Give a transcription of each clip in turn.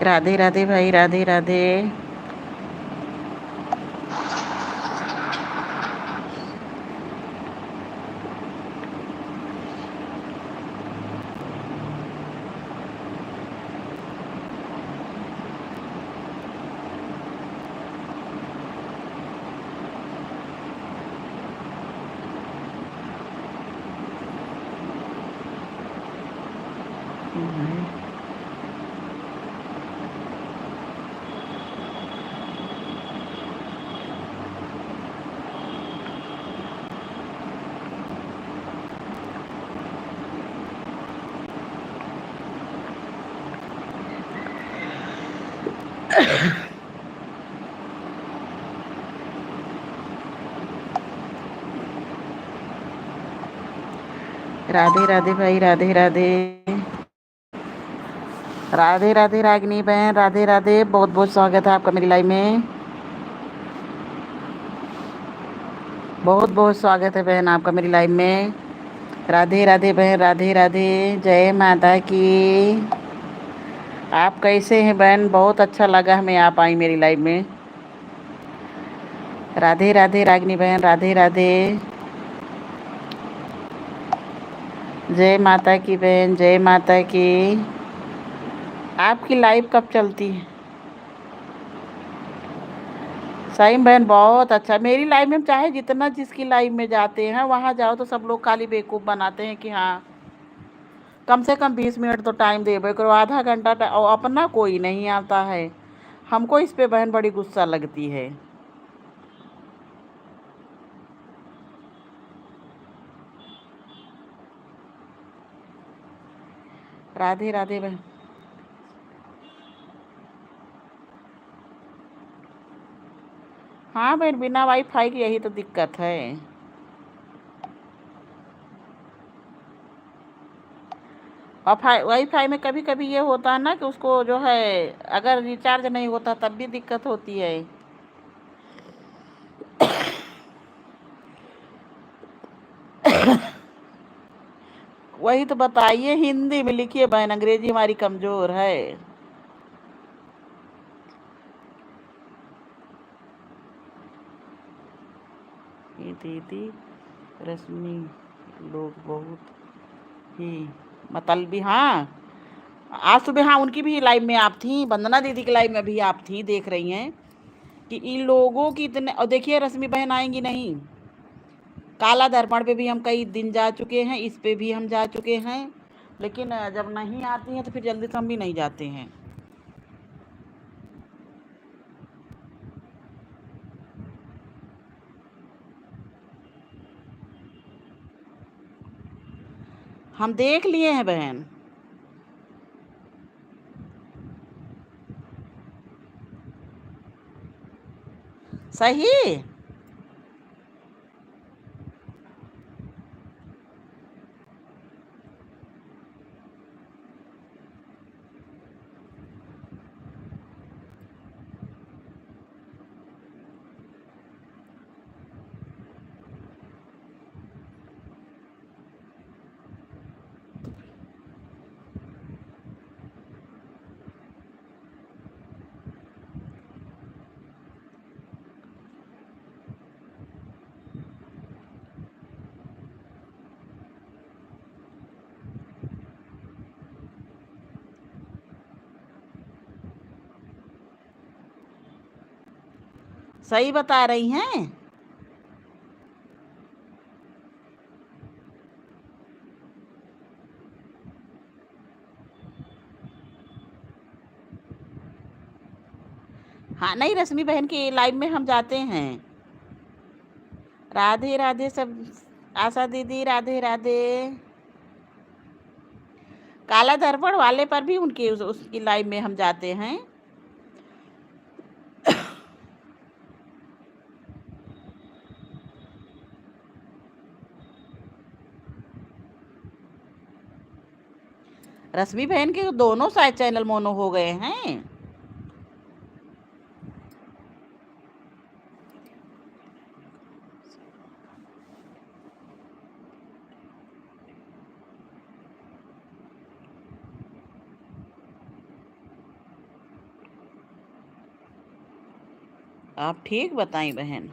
राधे राधे भाई, राधे राधे। राधे राधे भाई, राधे राधे। राधे राधे रागिनी बहन, राधे राधे। बहुत बहुत स्वागत है आपका मेरी लाइव में। बहुत बहुत स्वागत है बहन आपका मेरी लाइव में। राधे राधे बहन, राधे राधे। जय माता की। आप कैसे हैं बहन? बहुत अच्छा लगा हमें आप आई मेरी लाइव में। राधे राधे रागिनी बहन, राधे राधे। जय माता की बहन, जय माता की। आपकी लाइव कब चलती है? सही में बहन, बहुत अच्छा। मेरी लाइव में चाहे जितना जिसकी लाइव में जाते हैं वहाँ जाओ तो सब लोग खाली बेवकूफ़ बनाते हैं कि हाँ कम से कम 20 मिनट तो टाइम दे करो, आधा घंटा और अपना कोई नहीं आता है। हमको इस पे बहन बड़ी गुस्सा लगती है। राधे राधे बहन। हाँ बहन, बिना वाईफाई की यही तो दिक्कत है। और वाईफाई में कभी कभी ये होता है ना कि उसको जो है अगर रिचार्ज नहीं होता तब भी दिक्कत होती है। वही तो बताइए, हिंदी में लिखिए बहन, अंग्रेजी हमारी कमज़ोर है। ये दीदी रश्मि लोग बहुत ही मतलबी। हाँ, आज सुबह हाँ उनकी भी लाइव में आप थी, वंदना दीदी की लाइव में भी आप थी, देख रही हैं कि इन लोगों की इतने। और देखिए रश्मि बहन आएंगी नहीं। काला दर्पण पे भी हम कई दिन जा चुके हैं, इस पे भी हम जा चुके हैं, लेकिन जब नहीं आती हैं तो फिर जल्दी से हम भी नहीं जाते हैं। हम देख लिए हैं बहन। सही। सही बता रही हैं। हाँ नहीं, रश्मि बहन की लाइव में हम जाते हैं। राधे राधे सब। आशा दीदी राधे राधे। काला दर्पण वाले पर भी उनकी उसकी लाइव में हम जाते हैं। रश्मि बहन के दोनों शायद चैनल मोनो हो गए हैं। आप ठीक बताई बहन।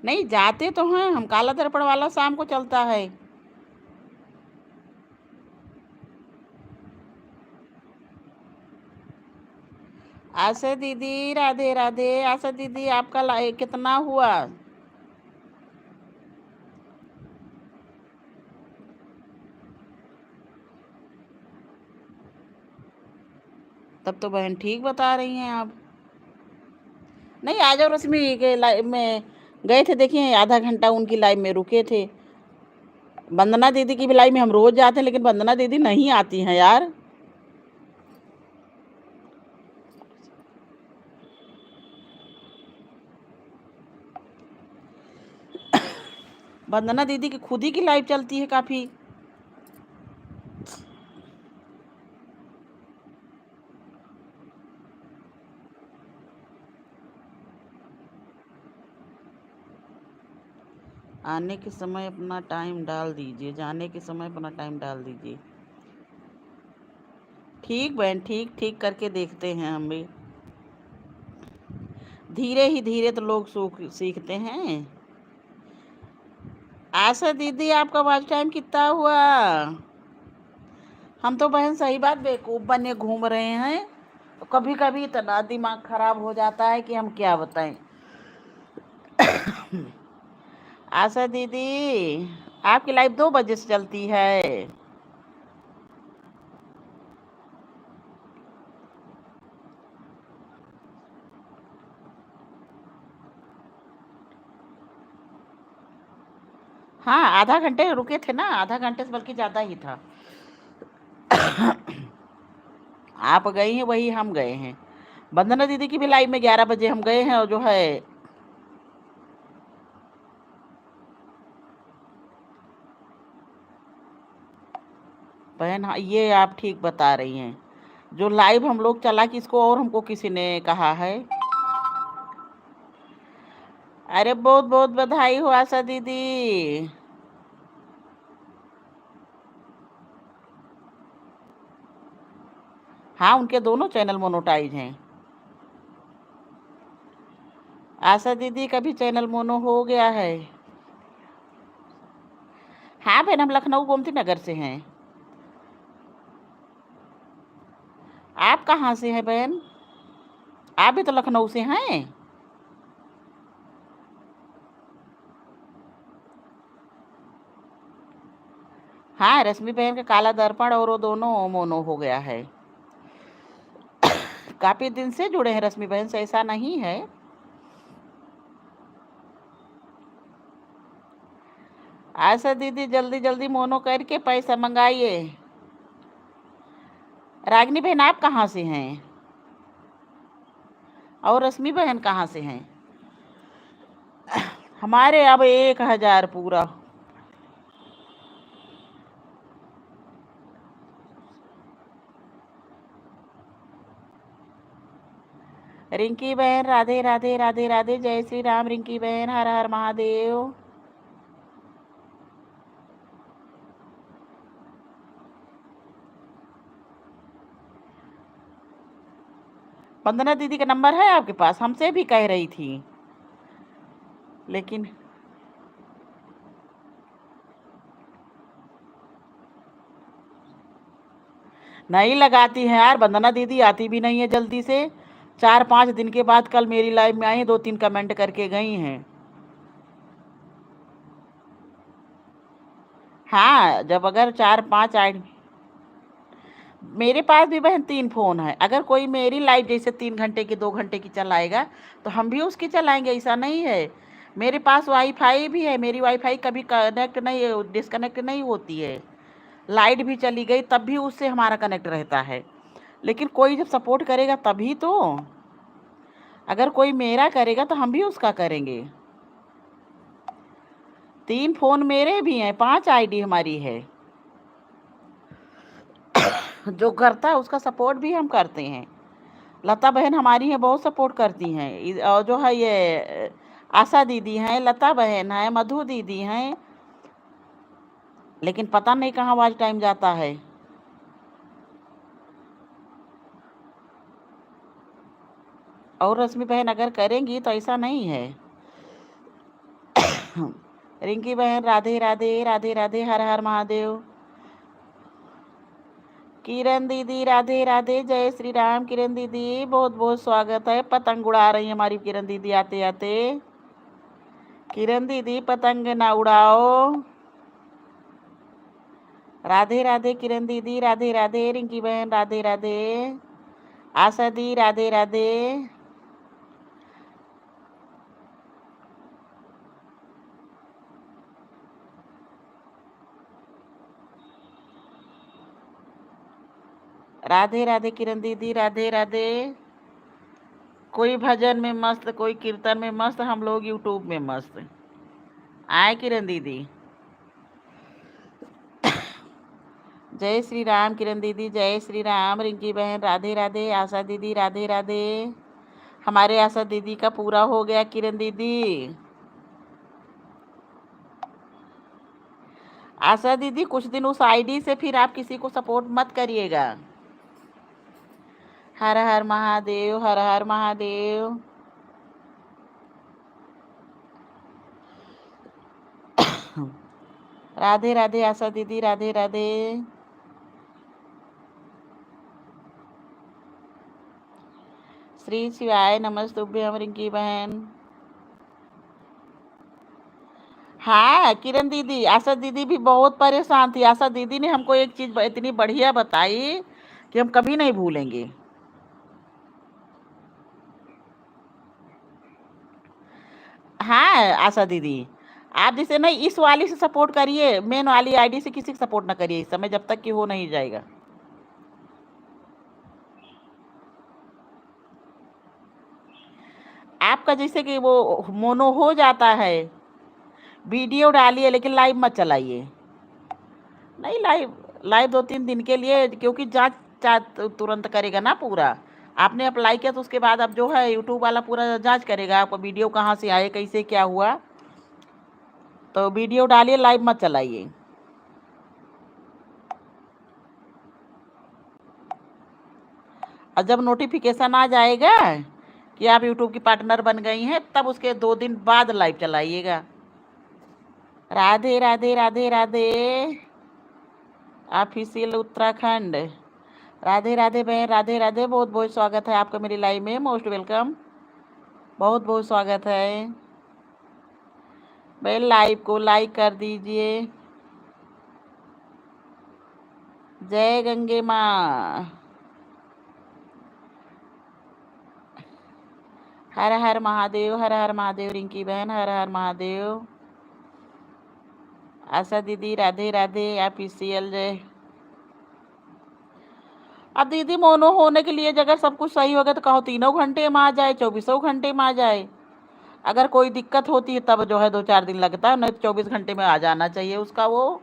नहीं जाते तो हैं हम, काला दर्पण वाला शाम को चलता है। आशा दीदी राधे राधे। आशा दीदी आपका कितना हुआ? तब तो बहन ठीक बता रही हैं आप। नहीं आ जाओ रश्मि के लाइव में। गए थे देखिए, आधा घंटा उनकी लाइव में रुके थे। वंदना दीदी की भी लाइव में हम रोज जाते हैं, लेकिन वंदना दीदी नहीं आती हैं यार। वंदना दीदी की खुद ही की लाइव चलती है काफी। आने के समय अपना टाइम डाल दीजिए, जाने के समय अपना टाइम डाल दीजिए। ठीक बहन, ठीक ठीक करके देखते हैं हम भी। धीरे ही धीरे तो लोग सीखते हैं। आशा दीदी आपका वॉच टाइम कितना हुआ? हम तो बहन सही बात बेवकूफ़ बने घूम रहे हैं। तो कभी कभी इतना दिमाग खराब हो जाता है कि हम क्या बताएं। आशा दीदी आपकी लाइव 2 बजे से चलती है। हाँ आधा घंटे रुके थे ना, आधा घंटे से बल्कि ज़्यादा ही था। आप गई हैं वही हम गए हैं। वंदना दीदी की भी लाइव में 11 बजे हम गए हैं। और जो है बहन, हाँ ये आप ठीक बता रही हैं। जो लाइव हम लोग चला कि इसको और हमको किसी ने कहा है। अरे बहुत बहुत बधाई हो आशा दीदी। हाँ उनके दोनों चैनल मोनोटाइज हैं। आशा दीदी का भी चैनल मोनो हो गया है। हाँ बहन, हम लखनऊ गोमती नगर से हैं। आप कहाँ से हैं बहन? आप भी तो लखनऊ से हैं। हाँ रश्मि बहन का काला दर्पण और वो दोनों मोनो हो गया है। काफी दिन से जुड़े हैं रश्मि बहन से, ऐसा नहीं है। आशा दीदी जल्दी जल्दी मोनो करके पैसा मंगाइए। रागिनी बहन आप कहाँ से हैं? और रश्मि बहन कहाँ से हैं? हमारे अब 1000 पूरा। रिंकी बहन राधे राधे राधे राधे। जय श्री राम रिंकी बहन, हर हर महादेव। वंदना दीदी का नंबर है आपके पास? हमसे भी कह रही थी लेकिन नहीं लगाती हैं यार। वंदना दीदी आती भी नहीं है जल्दी से। 4-5 दिन के बाद कल मेरी लाइव में आई, 2-3 कमेंट करके गई हैं। हाँ जब अगर 4-5 आई। मेरे पास भी बहन 3 फोन है। अगर कोई मेरी लाइव जैसे 3 घंटे की 2 घंटे की चलाएगा तो हम भी उसकी चलाएंगे, ऐसा नहीं है। मेरे पास वाईफाई भी है। मेरी वाईफाई कभी कनेक्ट नहीं, डिस्कनेक्ट नहीं होती है। लाइट भी चली गई तब भी उससे हमारा कनेक्ट रहता है। लेकिन कोई जब सपोर्ट करेगा तभी तो। अगर कोई मेरा करेगा तो हम भी उसका करेंगे। 3 फोन मेरे भी हैं, 5 आईडी हमारी है। जो करता है उसका सपोर्ट भी हम करते हैं। लता बहन हमारी है, बहुत सपोर्ट करती हैं। और जो है ये आशा दीदी हैं, लता बहन है, मधु दीदी हैं। लेकिन पता नहीं कहाँ आज टाइम जाता है। और रश्मि बहन अगर करेंगी तो ऐसा नहीं है। रिंकी बहन राधे राधे राधे राधे, हर हर महादेव। किरण दीदी राधे राधे, जय श्री राम। किरण दीदी बहुत बहुत स्वागत है। पतंग उड़ा रही है हमारी किरण दीदी आते आते। किरण दीदी पतंग ना उड़ाओ। राधे राधे किरण दीदी, राधे राधे रिंकी बहन, राधे राधे आशा दी, राधे राधे। राधे राधे किरण दीदी, राधे राधे। कोई भजन में मस्त, कोई कीर्तन में मस्त, हम लोग यूट्यूब में मस्त। आए किरण दीदी। जय श्री राम किरण दीदी, जय श्री राम। रिंकी बहन राधे राधे, आशा दीदी राधे राधे। हमारे आशा दीदी का पूरा हो गया किरण दीदी। आशा दीदी कुछ दिन उस आईडी से फिर आप किसी को सपोर्ट मत करिएगा। हर हर महादेव, हर हर महादेव। राधे राधे आशा दीदी, राधे राधे। श्री शिवाय नमस्तुभ्यम रिंकी बहन। हाँ किरण दीदी, आशा दीदी भी बहुत परेशान थी। आशा दीदी ने हमको एक चीज़ इतनी बढ़िया बताई कि हम कभी नहीं भूलेंगे। हाँ आशा दीदी, आप जैसे नहीं इस वाली से सपोर्ट करिए, मेन वाली आईडी से किसी को सपोर्ट ना करिए इस समय, जब तक कि हो नहीं जाएगा। आपका जैसे कि वो मोनो हो जाता है, वीडियो डालिए लेकिन लाइव मत चलाइए। नहीं लाइव, लाइव 2-3 दिन के लिए, क्योंकि जांच तुरंत करेगा ना पूरा। आपने अप्लाई किया तो उसके बाद अब जो है यूट्यूब वाला पूरा जांच करेगा आपको, वीडियो कहाँ से आए, कैसे क्या हुआ। तो वीडियो डालिए, लाइव मत चलाइए। और जब नोटिफिकेशन आ जाएगा कि आप यूट्यूब की पार्टनर बन गई हैं, तब उसके 2 दिन बाद लाइव चलाइएगा। राधे राधे राधे राधे ऑफिशियल उत्तराखंड। राधे राधे बहन, राधे राधे। बहुत बहुत स्वागत है आपका मेरी लाइव में, मोस्ट वेलकम। बहुत बहुत स्वागत है। बहन लाइव को लाइक कर दीजिए। जय गंगे माँ। हर हर महादेव, हर हर महादेव रिंकी बहन, हर हर महादेव। आशा दीदी राधे राधे ऑफिशियल। जय। अब दीदी मोनो होने के लिए अगर सब कुछ सही होगा तो कहो 3 घंटे में आ जाए, 24 घंटे में आ जाए। अगर कोई दिक्कत होती है तब जो है 2-4 दिन लगता है, नहीं 24 घंटे में आ जाना चाहिए उसका वो।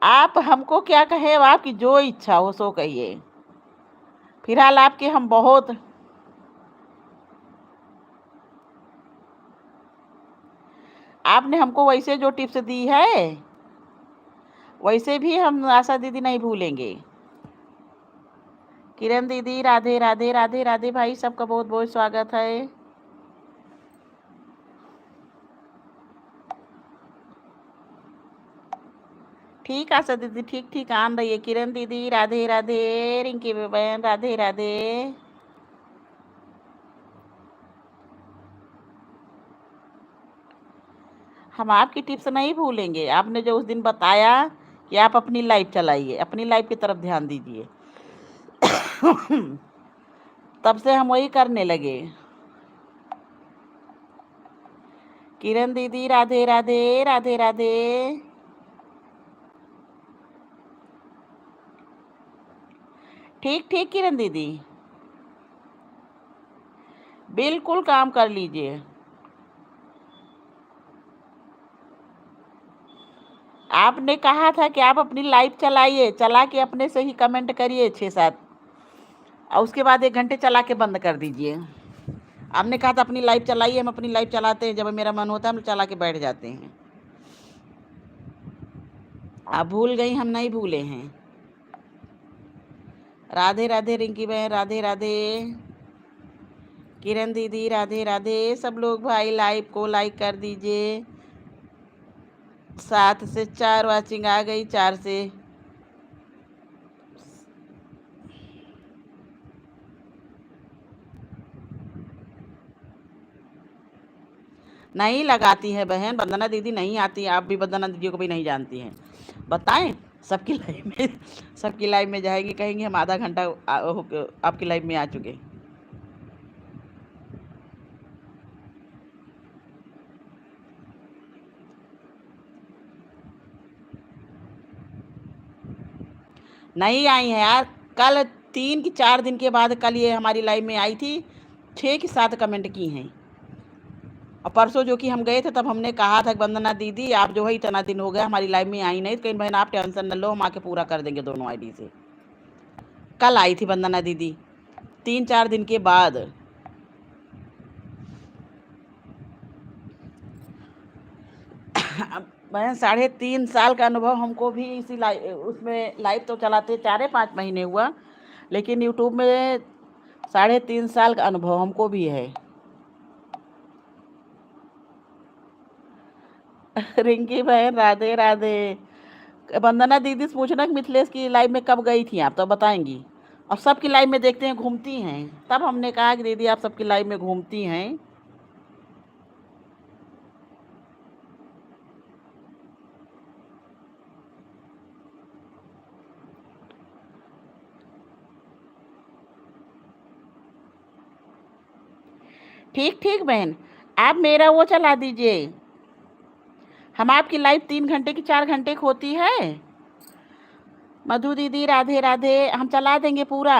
आप हमको क्या कहे, आपकी जो इच्छा हो सो कहिए। फिलहाल आपके हम बहुत, आपने हमको वैसे जो टिप्स दी है वैसे भी हम आशा दीदी नहीं भूलेंगे। किरण दीदी राधे राधे, राधे राधे भाई, सबका बहुत बहुत स्वागत है। ठीक आशा दीदी, ठीक ठीक आन रही है। किरण दीदी राधे राधे, रिंकी बहन राधे राधे। हम आपकी टिप्स नहीं भूलेंगे। आपने जो उस दिन बताया कि आप अपनी लाइफ चलाइए, अपनी लाइफ की तरफ ध्यान दीजिए, तब से हम वही करने लगे। किरण दीदी राधे राधे, राधे राधे। ठीक ठीक किरण दीदी, बिल्कुल काम कर लीजिए। आपने कहा था कि आप अपनी लाइव चलाइए, चला के अपने से ही कमेंट करिए 6-7, और उसके बाद 1 घंटे चला के बंद कर दीजिए। आपने कहा था अपनी लाइव चलाइए, हम अपनी लाइव चलाते हैं, जब मेरा मन होता है हम चला के बैठ जाते हैं। आप भूल गई, हम नहीं भूले हैं। राधे राधे रिंकी बहन, राधे राधे किरण दीदी, राधे राधे। सब लोग भाई लाइव को लाइक कर दीजिए। 7 से 4 वाचिंग आ गई, 4 से नहीं लगाती है बहन। वंदना दीदी नहीं आती, आप भी वंदना दीदी को भी नहीं जानती हैं। बताएं, सबकी लाइव में सबकी लाइव में जाएंगी, कहेंगे हम आधा घंटा आपकी लाइव में आ चुके। नहीं आई है यार। कल 3 की 4 दिन के बाद कल ये हमारी लाइव में आई थी, 6 की 7 कमेंट की हैं। और परसों जो कि हम गए थे तब हमने कहा था वंदना दीदी आप जो है इतना दिन हो गया हमारी लाइव में आई नहीं, तो कहीं बहन आप टेंशन न लो, हम आके पूरा कर देंगे दोनों आईडी से। कल आई थी वंदना दीदी 3-4 दिन के बाद। बहन 3.5 साल का अनुभव हमको भी इसी उसमें लाइव तो चलाते 4-5 महीने हुआ, लेकिन यूट्यूब में 3.5 साल का अनुभव हमको भी है। रिंकी बहन राधे राधे। वंदना दीदी से पूछना कि मिथिलेश की लाइव में कब गई थी आप, तो बताएंगी। अब सबकी लाइव में देखते हैं घूमती हैं, तब हमने कहा कि दीदी आप सबकी लाइव में घूमती हैं। ठीक ठीक बहन, आप मेरा वो चला दीजिए। हम आपकी लाइव 3 घंटे की 4 घंटे की होती है। मधु दीदी राधे राधे, हम चला देंगे पूरा।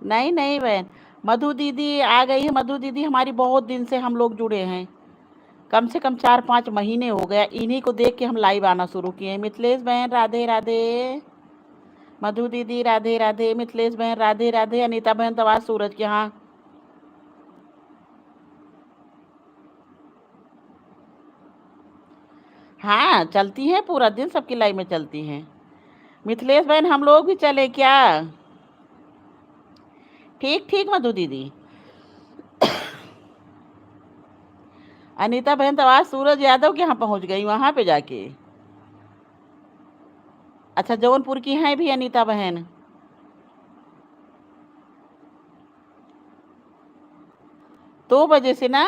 नहीं नहीं बहन, मधु दीदी आ गई है। मधु दीदी हमारी बहुत दिन से हम लोग जुड़े हैं, कम से कम 4-5 महीने हो गया, इन्हीं को देख के हम लाइव आना शुरू किए हैं। मिथिलेश बहन राधे राधे, मधु दीदी राधे राधे, मिथिलेश बहन राधे राधे, अनीता बहन तो आज सूरज के यहाँ। हाँ चलती हैं, पूरा दिन सबकी लाइव में चलती हैं। मिथिलेश बहन हम लोग भी चले क्या? ठीक ठीक मधु दीदी। अनीता बहन तो आज सूरज यादव के यहाँ पहुँच गई, वहाँ पे जाके। अच्छा जौनपुर की हैं भी अनीता बहन। 2 बजे से ना।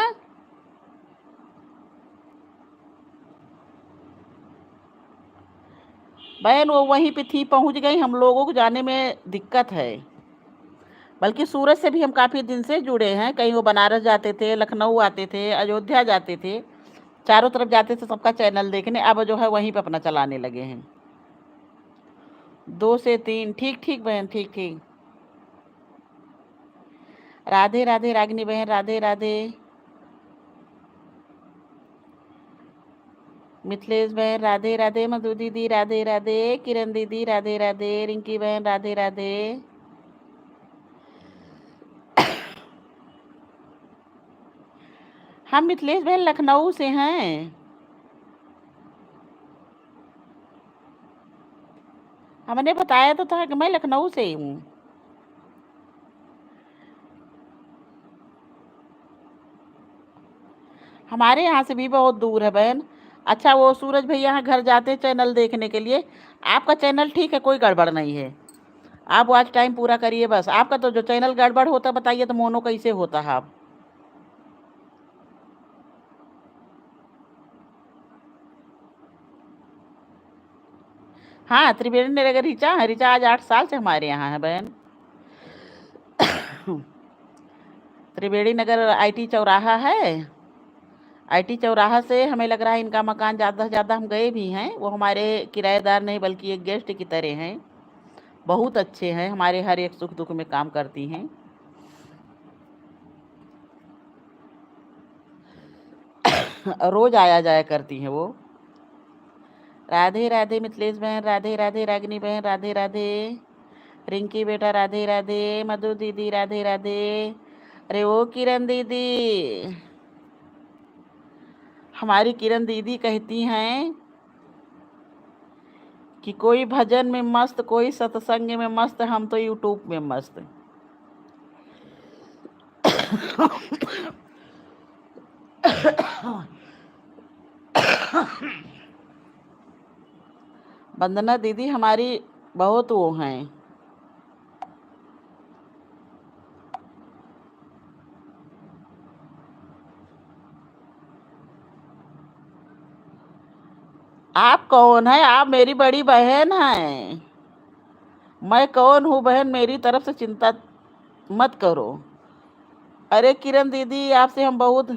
बहन वो वहीं पे थी, पहुँच गई, हम लोगों को जाने में दिक्कत है। बल्कि सूरत से भी हम काफ़ी दिन से जुड़े हैं, कहीं वो बनारस जाते थे, लखनऊ आते थे, अयोध्या जाते थे, चारों तरफ जाते थे सबका चैनल देखने। अब जो है वहीं पे अपना चलाने लगे हैं। 2 से 3, ठीक ठीक बहन, ठीक ठीक। राधे राधे रागिनी बहन, राधे राधे। मिथिलेश बहन राधे राधे, मधु दीदी राधे राधे, किरण दीदी राधे राधे, रिंकी बहन राधे राधे। हम मिथिलेश बहन लखनऊ से हैं। हमने बताया तो था कि मैं लखनऊ से ही हूँ। हमारे यहाँ से भी बहुत दूर है बहन। अच्छा वो सूरज भैया यहाँ घर जाते हैं चैनल देखने के लिए। आपका चैनल ठीक है, कोई गड़बड़ नहीं है। आप वॉच टाइम पूरा करिए बस। आपका तो जो चैनल गड़बड़ होता बताइए तो मोनो कैसे होता है आप। हाँ त्रिवेणी नगर ऋचा, ऋचा आज 8 साल से हमारे यहाँ है बहन। त्रिवेणी नगर आईटी चौराहा है। आईटी चौराहा से हमें लग रहा है इनका मकान ज़्यादा से ज़्यादा हम गए भी हैं। वो हमारे किराएदार नहीं बल्कि एक गेस्ट की तरह हैं। बहुत अच्छे हैं, हमारे हर एक सुख दुख में काम करती हैं। रोज़ आया जाया करती हैं वो। राधे राधे मिथिलेश बहन, राधे राधे रागिनी बहन, राधे राधे रिंकी बेटा, राधे राधे मधु दीदी, राधे राधे। अरे ओ किरण दीदी, हमारी किरण दीदी कहती हैं कि कोई भजन में मस्त, कोई सत्संग में मस्त, हम तो यूट्यूब में मस्त। वंदना दीदी हमारी बहुत वो हैं। आप कौन है? आप मेरी बड़ी बहन हैं। मैं कौन हूँ बहन? मेरी तरफ से चिंता मत करो। अरे किरण दीदी, आपसे हम बहुत।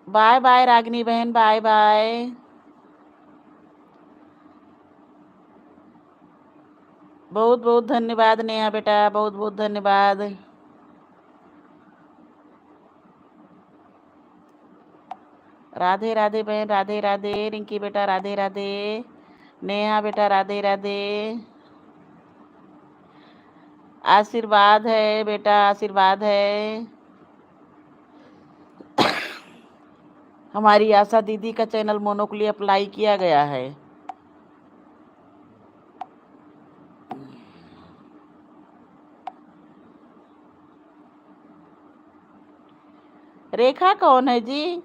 बाय बाय रागिनी बहन, बाय बाय। बहुत बहुत धन्यवाद नेहा बेटा, बहुत बहुत धन्यवाद। राधे राधे बहन, राधे राधे रिंकी बेटा, राधे राधे नेहा बेटा, राधे राधे। आशीर्वाद है बेटा, आशीर्वाद है। हमारी आशा दीदी का चैनल मोनो के लिए अप्लाई किया गया है। रेखा कौन है जी?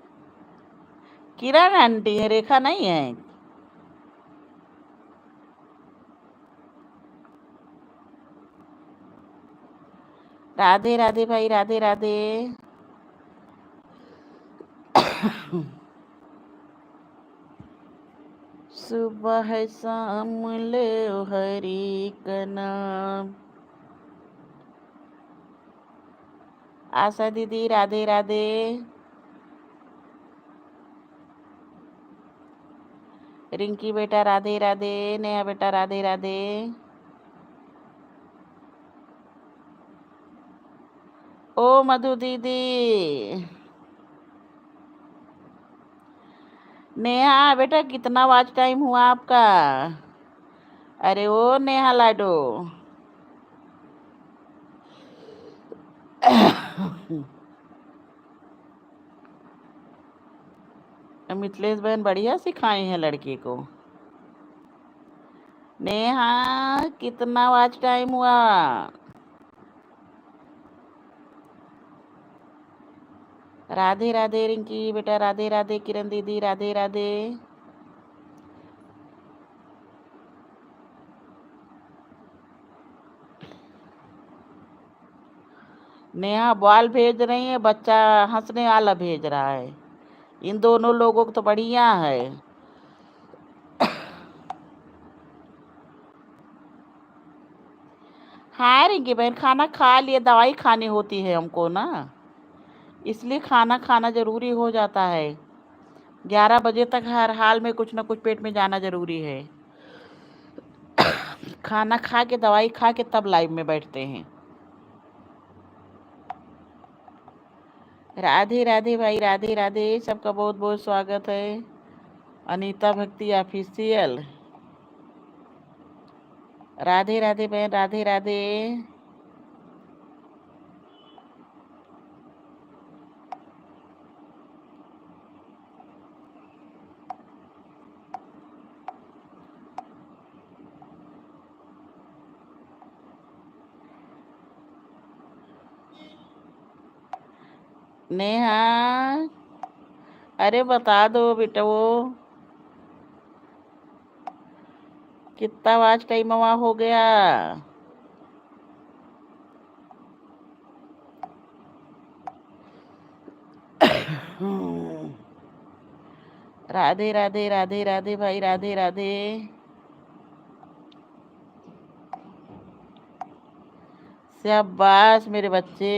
किरण आंटी है, रेखा नहीं है। राधे राधे भाई, राधे राधे। सुबह शाम ले हरि का नाम। आशा दीदी राधे राधे। रिंकी बेटा राधे राधे, नेहा बेटा राधे राधे। ओ मधु दीदी। नेहा बेटा, कितना वॉच टाइम हुआ आपका? अरे ओ नेहा लाडो। मिथिलेश बहन बढ़िया सिखाई है लड़की को। नेहा, कितना वॉच टाइम हुआ? राधे राधे रिंकी बेटा, राधे राधे किरण दीदी, राधे राधे। नेहा बॉल भेज रही है, बच्चा हंसने वाला भेज रहा है। इन दोनों लोगों को तो बढ़िया है। हाँ रिंकी बहन, खाना खा लिए, दवाई खानी होती है हमको ना, इसलिए खाना खाना जरूरी हो जाता है। 11 बजे तक हर हाल में कुछ ना कुछ पेट में जाना जरूरी है। खाना खा के, दवाई खा के तब लाइव में बैठते हैं। राधे राधे भाई, राधे राधे। सबका बहुत बहुत स्वागत है। अनीता भक्ति ऑफिशियल। राधे राधे बहन, राधे राधे। नेहा, अरे बता दो बेटा, वो कितना वाच टाइम वहाँ हो गया? राधे राधे, राधे राधे भाई, राधे राधे। शाबाश मेरे बच्चे।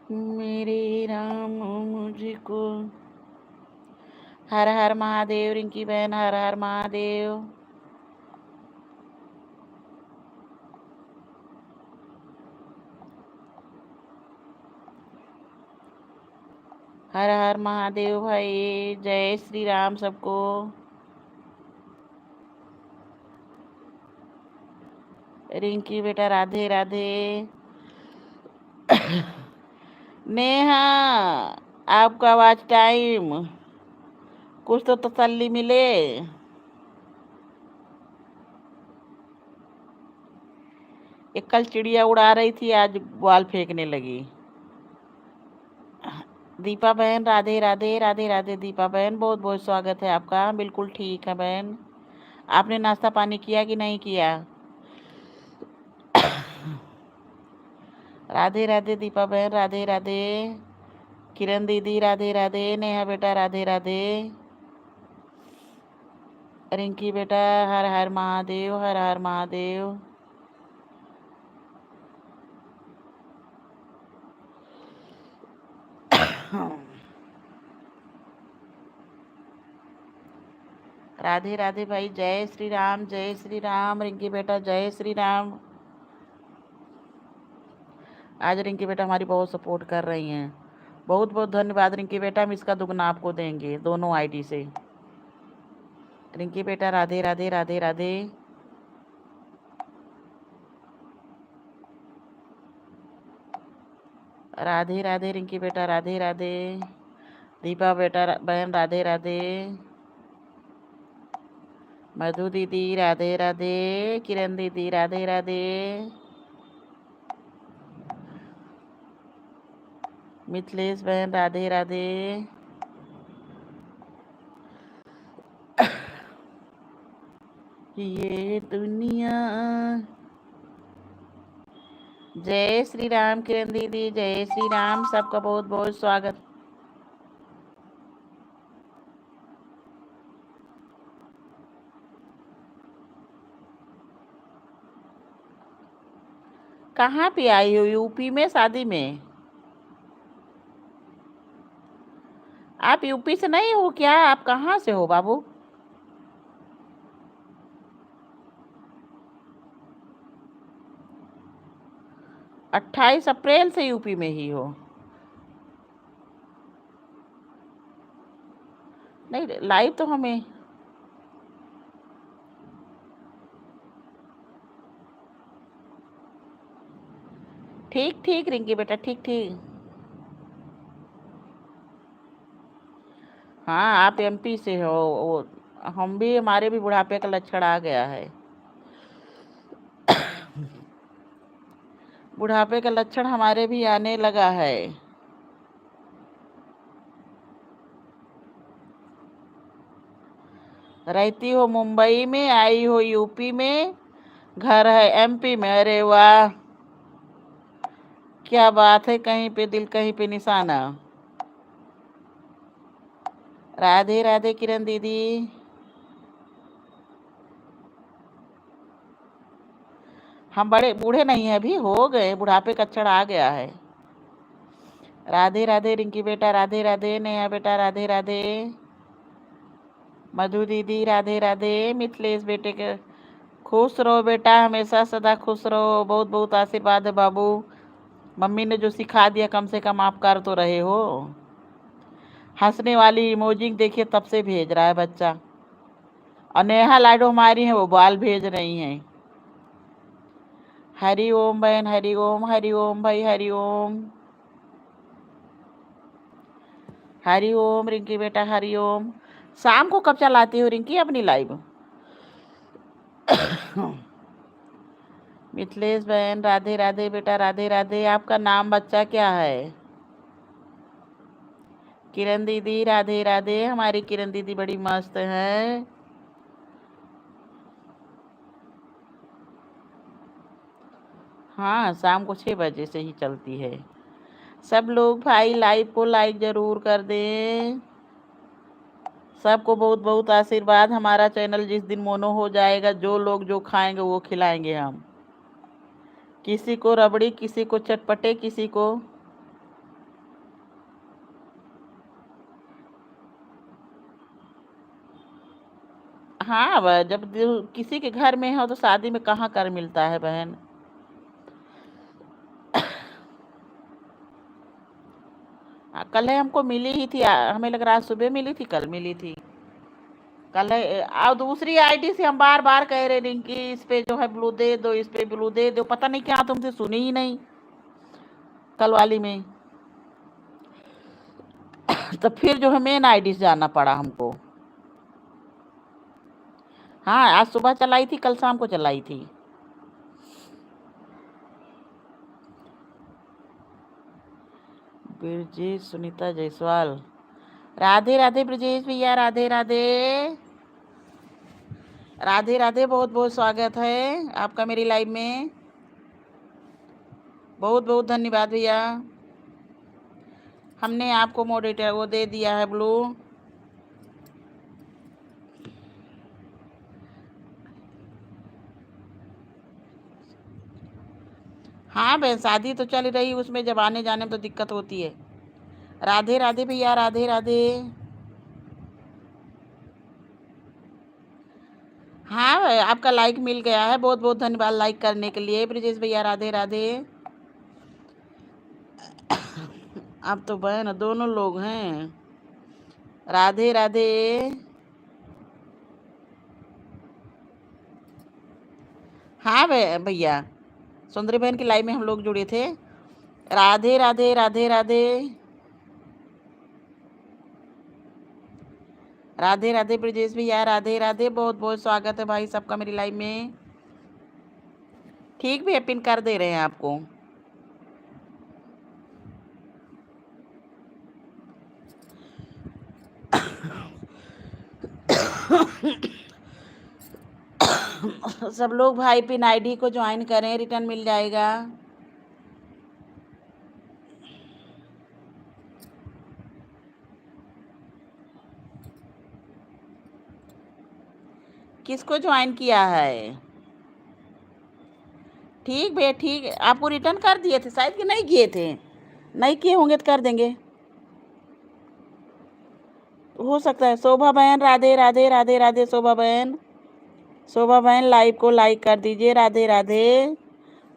मेरे राम मुझको। हर हर महादेव रिंकी बहन, हर हर महादेव। हर हर महादेव भाई, जय श्री राम सबको। रिंकी बेटा राधे राधे। नेहा, आपका वाच टाइम, कुछ तो तसल्ली मिले। एक कल चिड़िया उड़ा रही थी, आज बाल फेंकने लगी। दीपा बहन राधे राधे, राधे राधे दीपा बहन, बहुत बहुत स्वागत है आपका। बिल्कुल ठीक है बहन। आपने नाश्ता पानी किया कि नहीं किया? राधे राधे दीपा बहन, राधे राधे। किरण दीदी राधे राधे, नेहा बेटा राधे राधे। रिंकी बेटा हर हर महादेव, हर हर महादेव। राधे राधे भाई, जय श्री राम, जय श्री राम। रिंकी बेटा जय श्री राम। आज रिंकी बेटा हमारी बहुत सपोर्ट कर रही हैं, बहुत बहुत धन्यवाद रिंकी बेटा। हम इसका दुगना आपको देंगे दोनों आईडी से। रिंकी बेटा राधे राधे, राधे राधे। राधे राधे रिंकी बेटा, राधे राधे। दीपा बेटा बहन राधे राधे। मधु दीदी राधे राधे। किरण दीदी राधे राधे। मिथिलेश बहन राधे राधे। ये दुनिया। जय श्री राम किरण दीदी, जय श्री राम। सबका बहुत बहुत स्वागत। कहाँ पे आई हो? यूपी में शादी में? आप यूपी से नहीं हो क्या? आप कहाँ से हो बाबू? अट्ठाईस अप्रैल से यूपी में ही हो? नहीं, लाइव तो हमें। ठीक ठीक रिंकी बेटा, ठीक ठीक। हाँ, आप एमपी से हो। हम भी, हमारे भी बुढ़ापे का लक्षण आ गया है। बुढ़ापे का लक्षण हमारे भी आने लगा है। रहती हो मुंबई में, आई हो यूपी में, घर है एमपी में। अरे वाह, क्या बात है। कहीं पे दिल, कहीं पे निशाना। राधे राधे किरण दीदी। हम बड़े बूढ़े नहीं हैं, अभी हो गए, बुढ़ापे का लक्षण आ गया है। राधे राधे रिंकी बेटा, राधे राधे। नेहा बेटा राधे राधे। मधु दीदी राधे राधे। मिथिलेश बेटे के खुश रहो बेटा, हमेशा सदा खुश रहो। बहुत बहुत आशीर्वाद है बाबू। मम्मी ने जो सिखा दिया कम से कम आप कर तो रहे हो। हंसने वाली इमोजी देखिए, तब से भेज रहा है बच्चा। और नेहा लाडो हमारी हैं, वो बाल भेज रही हैं। हरि ओम बहन, हरि ओम, हरि ओम भाई, हरि ओम। हरि ओम रिंकी बेटा, हरि ओम। शाम को कब चलाती हो रिंकी अपनी लाइव? मिथिलेश बहन राधे राधे बेटा, राधे राधे। आपका नाम बच्चा क्या है? किरण दीदी राधे राधे। हमारी किरण दीदी बड़ी मस्त है। हाँ, शाम को 6 बजे से ही चलती है। सब लोग भाई लाइव को लाइक जरूर कर दें। सबको बहुत बहुत आशीर्वाद। हमारा चैनल जिस दिन मोनो हो जाएगा, जो लोग जो खाएंगे वो खिलाएंगे हम। किसी को रबड़ी, किसी को चटपटे, किसी को हाँ जब किसी के घर में हो तो शादी में कहाँ कर मिलता है बहन। कल है हमको मिली ही थी, हमें लग रहा है सुबह मिली थी, कल मिली थी। कल है और दूसरी आईडी से हम बार बार कह रहे हैं कि इस पे जो है ब्लू दे दो, इस पे ब्लू दे दो, पता नहीं क्या तुमसे सुनी ही नहीं कल वाली में। तो फिर जो है मेन आईडी से जाना पड़ा हमको। हाँ आज सुबह चलाई थी, कल शाम को चलाई थी। ब्रजेश सुनीता जायसवाल, राधे राधे ब्रजेश भैया, राधे राधे राधे राधे, बहुत बहुत स्वागत है आपका मेरी लाइव में, बहुत बहुत धन्यवाद भैया। हमने आपको मॉडरेटर वो दे दिया है ब्लू। हाँ बहन शादी तो चल रही, उसमें जब आने जाने में तो दिक्कत होती है। राधे राधे भैया, राधे राधे। हाँ आपका लाइक मिल गया है, बहुत बहुत धन्यवाद लाइक करने के लिए ब्रजेश भैया, राधे राधे। अब तो बहन दोनों लोग हैं, राधे राधे। हाँ भैया सुंदरी बहन की लाइव में हम लोग जुड़े थे। राधे राधे राधे राधे राधे राधे ब्रजेश भैया, राधे राधे, बहुत बहुत स्वागत है भाई सबका मेरी लाइव में। ठीक भी है, पिन कर दे रहे हैं आपको। सब लोग भाई पिन आईडी को ज्वाइन करें, रिटर्न मिल जाएगा। किसको ज्वाइन किया है? ठीक भैया ठीक, आपको रिटर्न कर दिए थे शायद कि नहीं किए थे? नहीं किए होंगे तो कर देंगे, हो सकता है। शोभा बहन, राधे राधे राधे राधे, शोभा बहन, शोभा बहन लाइव को लाइक कर दीजिए, राधे राधे,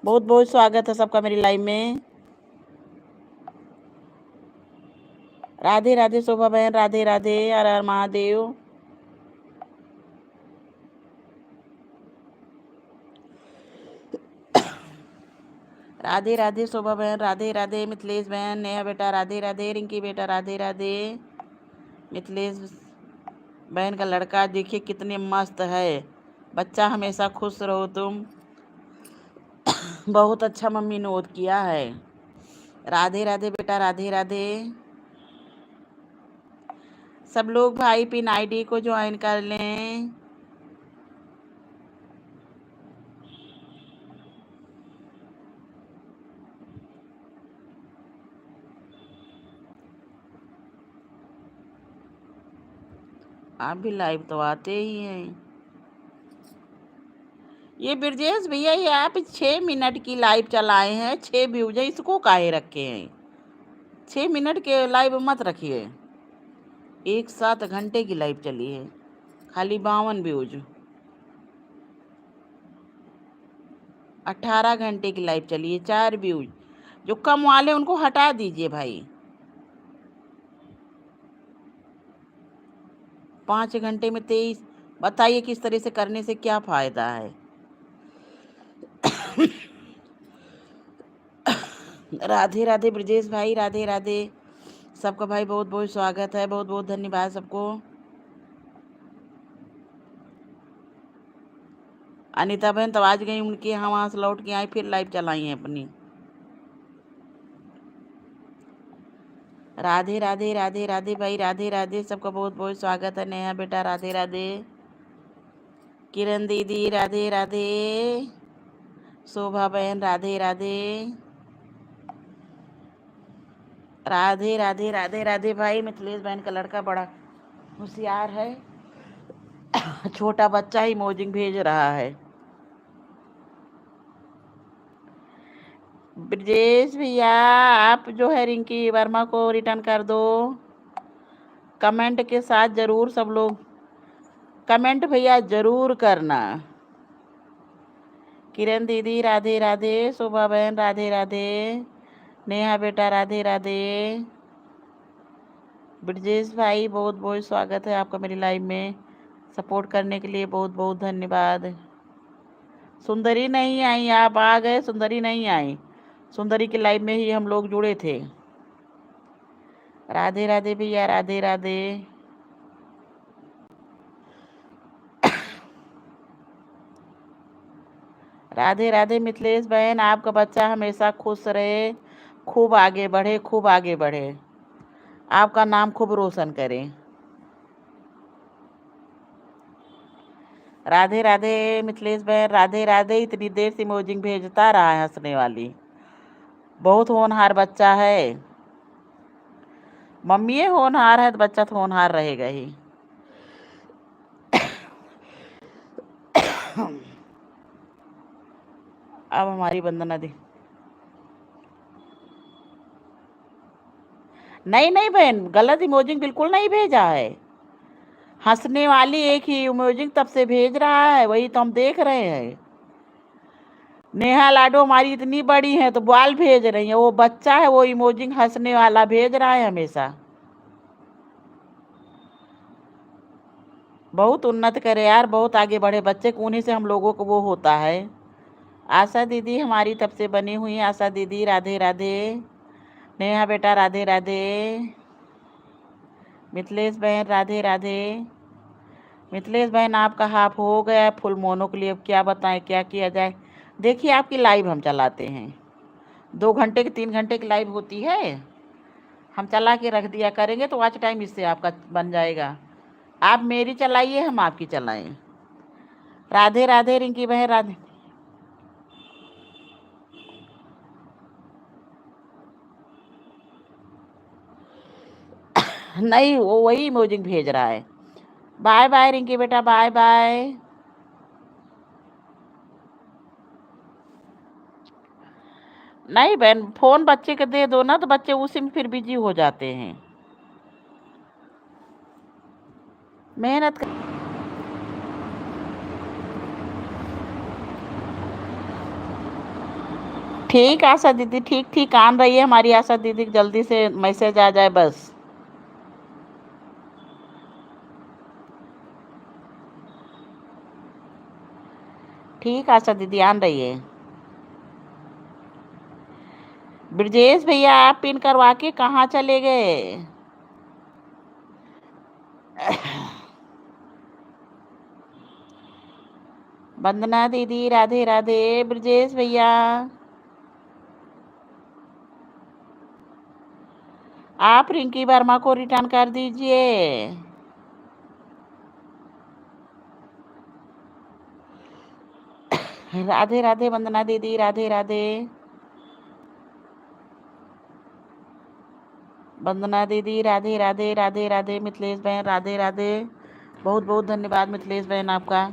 बहुत बहुत स्वागत है सबका मेरी लाइव में, राधे राधे शोभा बहन, राधे राधे, हर हर महादेव। राधे राधे शोभा बहन, राधे राधे, मिथिलेश बहन, नेहा बेटा, राधे राधे, रिंकी बेटा, राधे राधे। मिथिलेश बहन का लड़का देखिए कितने मस्त है, बच्चा हमेशा खुश रहो तुम, बहुत अच्छा मम्मी नोट किया है। राधे राधे बेटा, राधे राधे। सब लोग भाई पिन आईडी को ज्वाइन कर लें। आप भी लाइव तो आते ही हैं। ये ब्रजेश भैया, ये आप 6 मिनट की लाइव चलाए हैं, 6 व्यूज है, इसको काहे रखे हैं? 6 मिनट के लाइव मत रखिए, 1 7 घंटे की लाइव चली है, खाली 52 व्यूज। 18 घंटे की लाइव चली है, 4 व्यूज। जो कम वाले उनको हटा दीजिए भाई। 5 घंटे में 23, बताइए किस तरह से करने से क्या फायदा है? राधे राधे ब्रजेश भाई, राधे राधे सबका भाई, बहुत बहुत स्वागत है, बहुत बहुत धन्यवाद सबको। अनीता बहन तो आज गई उनके यहाँ, वहाँ से लौट के आई, फिर लाइव चलाई है अपनी। राधे राधे राधे राधे भाई, राधे राधे सबका बहुत बहुत स्वागत है। नेहा बेटा, राधे राधे, किरण दीदी, राधे राधे, शोभा बहन, राधे राधे, राधे राधे राधे राधे भाई। मिथिलेश बहन का लड़का बड़ा होशियार है, छोटा बच्चा ही इमोजिंग भेज रहा है। ब्रजेश भैया आप जो है रिंकी वर्मा को रिटर्न कर दो, कमेंट के साथ ज़रूर सब लोग कमेंट भैया जरूर करना। किरण दीदी राधे राधे, शोभा बहन राधे राधे, नेहा बेटा राधे राधे, ब्रजेश भाई बहुत बहुत स्वागत है आपका मेरी लाइव में, सपोर्ट करने के लिए बहुत बहुत धन्यवाद। सुंदरी नहीं आई, आप आ गए, सुंदरी नहीं आई, सुंदरी की लाइव में ही हम लोग जुड़े थे। राधे राधे भैया राधे राधे। राधे राधे मिथिलेश बहन, आपका बच्चा हमेशा खुश रहे, खूब आगे बढ़े, खूब आगे बढ़े, आपका नाम खूब रोशन करे। राधे राधे मिथिलेश बहन राधे राधे। इतनी देर से इमोजिंग भेजता रहा है हंसने वाली, बहुत होनहार बच्चा है। मम्मी होनहार है तो बच्चा तो होनहार रहेगा ही। अब हमारी वंदना दी, नहीं नहीं बहन, गलत इमोजिंग बिल्कुल नहीं भेजा है, हंसने वाली एक ही इमोजिंग तब से भेज रहा है, वही तो हम देख रहे हैं। नेहा लाडो हमारी इतनी बड़ी है तो बाल भेज रही है, वो बच्चा है वो इमोजिंग हंसने वाला भेज रहा है हमेशा। बहुत उन्नत करे यार, बहुत आगे बढ़े बच्चे को, उन्हीं से हम लोगों को वो होता है। आशा दीदी हमारी तब से बनी हुई, आशा दीदी राधे राधे, नेहा बेटा राधे राधे, मिथिलेश बहन राधे राधे। मिथिलेश बहन आपका हाफ हो गया है फुल मोनो के लिए, अब क्या बताएं क्या किया जाए। देखिए आपकी लाइव हम चलाते हैं, 2 घंटे की 3 घंटे की लाइव होती है, हम चला के रख दिया करेंगे तो वॉच टाइम इससे आपका बन जाएगा। आप मेरी चलाइए, हम आपकी चलाएं। राधे राधे रिंकी बहन राधे। नहीं वो वही इमोजिंग भेज रहा है। बाय बाय रिंकी बेटा, बाय बाय। नहीं बहन, फोन बच्चे के दे दो ना तो बच्चे उसी में फिर बिजी हो जाते हैं। मेहनत कर... ठीक आशा दीदी, ठीक ठीक आन रही है हमारी आशा दीदी, जल्दी से मैसेज आ जाए बस। ठीक आशा दीदी आन रही है। ब्रजेश भैया आप पिन करवा के कहाँ चले गए? वंदना दीदी राधे राधे, ब्रजेश भैया आप रिंकी वर्मा को रिटर्न कर दीजिए। राधे राधे वंदना दीदी राधे राधे, वंदना दीदी राधे राधे राधे राधे, मिथिलेश बहन राधे राधे, बहुत बहुत धन्यवाद मिथिलेश बहन आपका।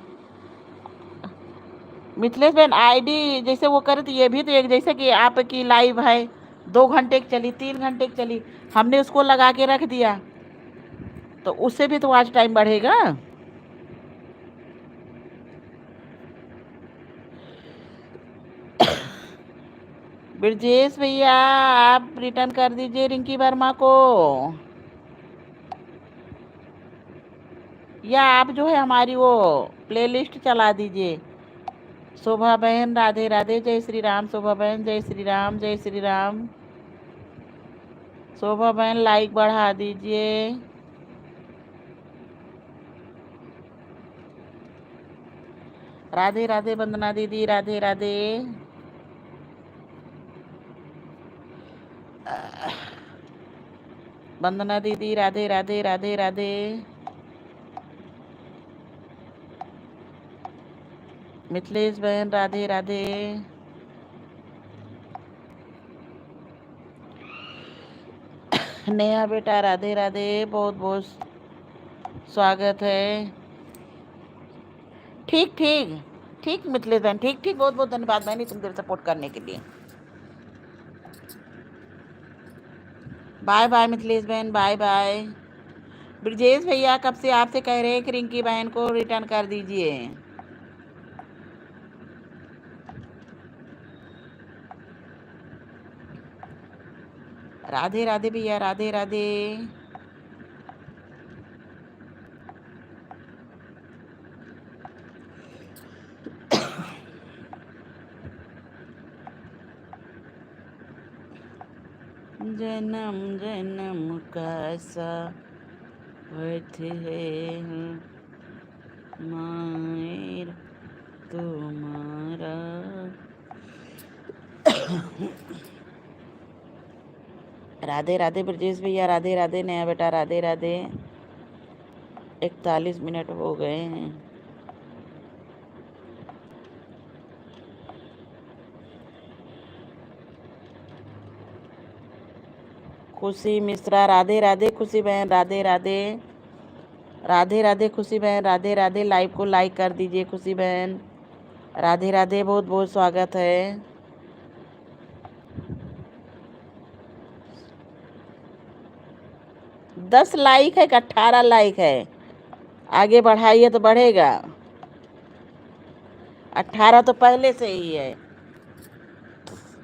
मिथिलेश बहन आईडी जैसे वो करे तो ये भी तो एक जैसे कि आपकी लाइव है 2 घंटे की चली, 3 घंटे की चली, हमने उसको लगा के रख दिया तो उससे भी तो आज टाइम बढ़ेगा। ब्रजेश भैया आप रिटर्न कर दीजिए रिंकी वर्मा को, या आप जो है हमारी वो प्लेलिस्ट चला दीजिए। शोभा बहन राधे राधे, जय श्री राम, शोभा बहन जय श्री राम, जय श्री राम। शोभा बहन लाइक बढ़ा दीजिए। राधे राधे वंदना दीदी राधे राधे। वंदना दीदी राधे राधे राधे राधे, मिथिलेश बहन राधे राधे, नेहा बेटा राधे राधे, बहुत बहुत स्वागत है। ठीक ठीक ठीक मिथिलेश बहन, ठीक ठीक, बहुत बहुत धन्यवाद बहन इतनी देर सपोर्ट करने के लिए। बाय बाय मिथिलेश बहन, बाय बाय। ब्रजेश भैया कब से आपसे कह रहे हैं कि रिंकी बहन को रिटर्न कर दीजिए। राधे राधे भैया, राधे राधे। जन्म जन्म का साथ है मायर तुम्हारा। राधे राधे ब्रजेश भैया, राधे राधे नया बेटा, राधे राधे। 41 मिनट हो गए हैं। खुशी मिश्रा, राधे राधे खुशी बहन, राधे राधे। राधे राधे खुशी बहन, राधे राधे। लाइव को लाइक कर दीजिए खुशी बहन, राधे राधे। बहुत बहुत स्वागत है। दस लाइक है कि 18 लाइक है? आगे बढ़ाइए तो बढ़ेगा। 18 तो पहले से ही है।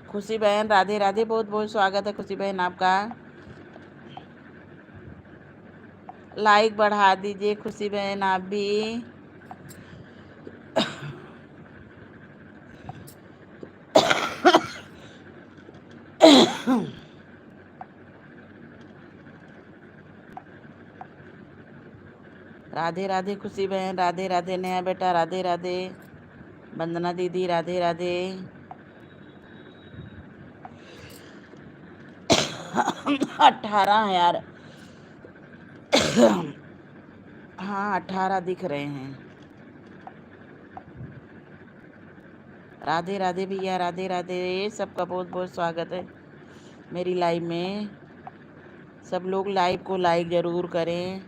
खुशी बहन, राधे राधे। बहुत बहुत स्वागत है खुशी बहन आपका। लाइक बढ़ा दीजिए खुशी बहन आप भी। राधे राधे खुशी बहन, राधे राधे नया बेटा, राधे राधे। वंदना दीदी, राधे राधे। 18 है यार। हाँ 18 दिख रहे हैं। राधे राधे भैया, राधे राधे। सबका बहुत बहुत स्वागत है मेरी लाइव में। सब लोग लाइव को लाइक ज़रूर करें।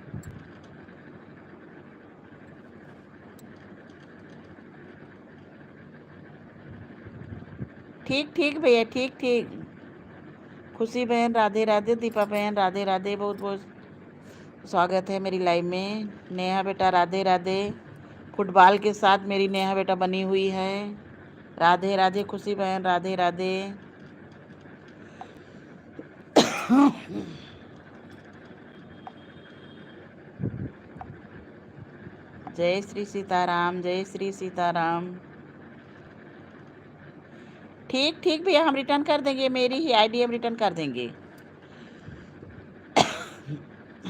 ठीक ठीक भैया, ठीक ठीक। खुशी बहन, राधे राधे। दीपा बहन, राधे राधे। बहुत बहुत स्वागत है मेरी लाइव में। नेहा बेटा, राधे राधे। फुटबॉल के साथ मेरी नेहा बेटा बनी हुई है। राधे राधे खुशी बहन, राधे राधे। जय श्री सीताराम, जय श्री सीताराम। ठीक ठीक भैया, हम रिटर्न कर देंगे। मेरी ही आईडी हम रिटर्न कर देंगे।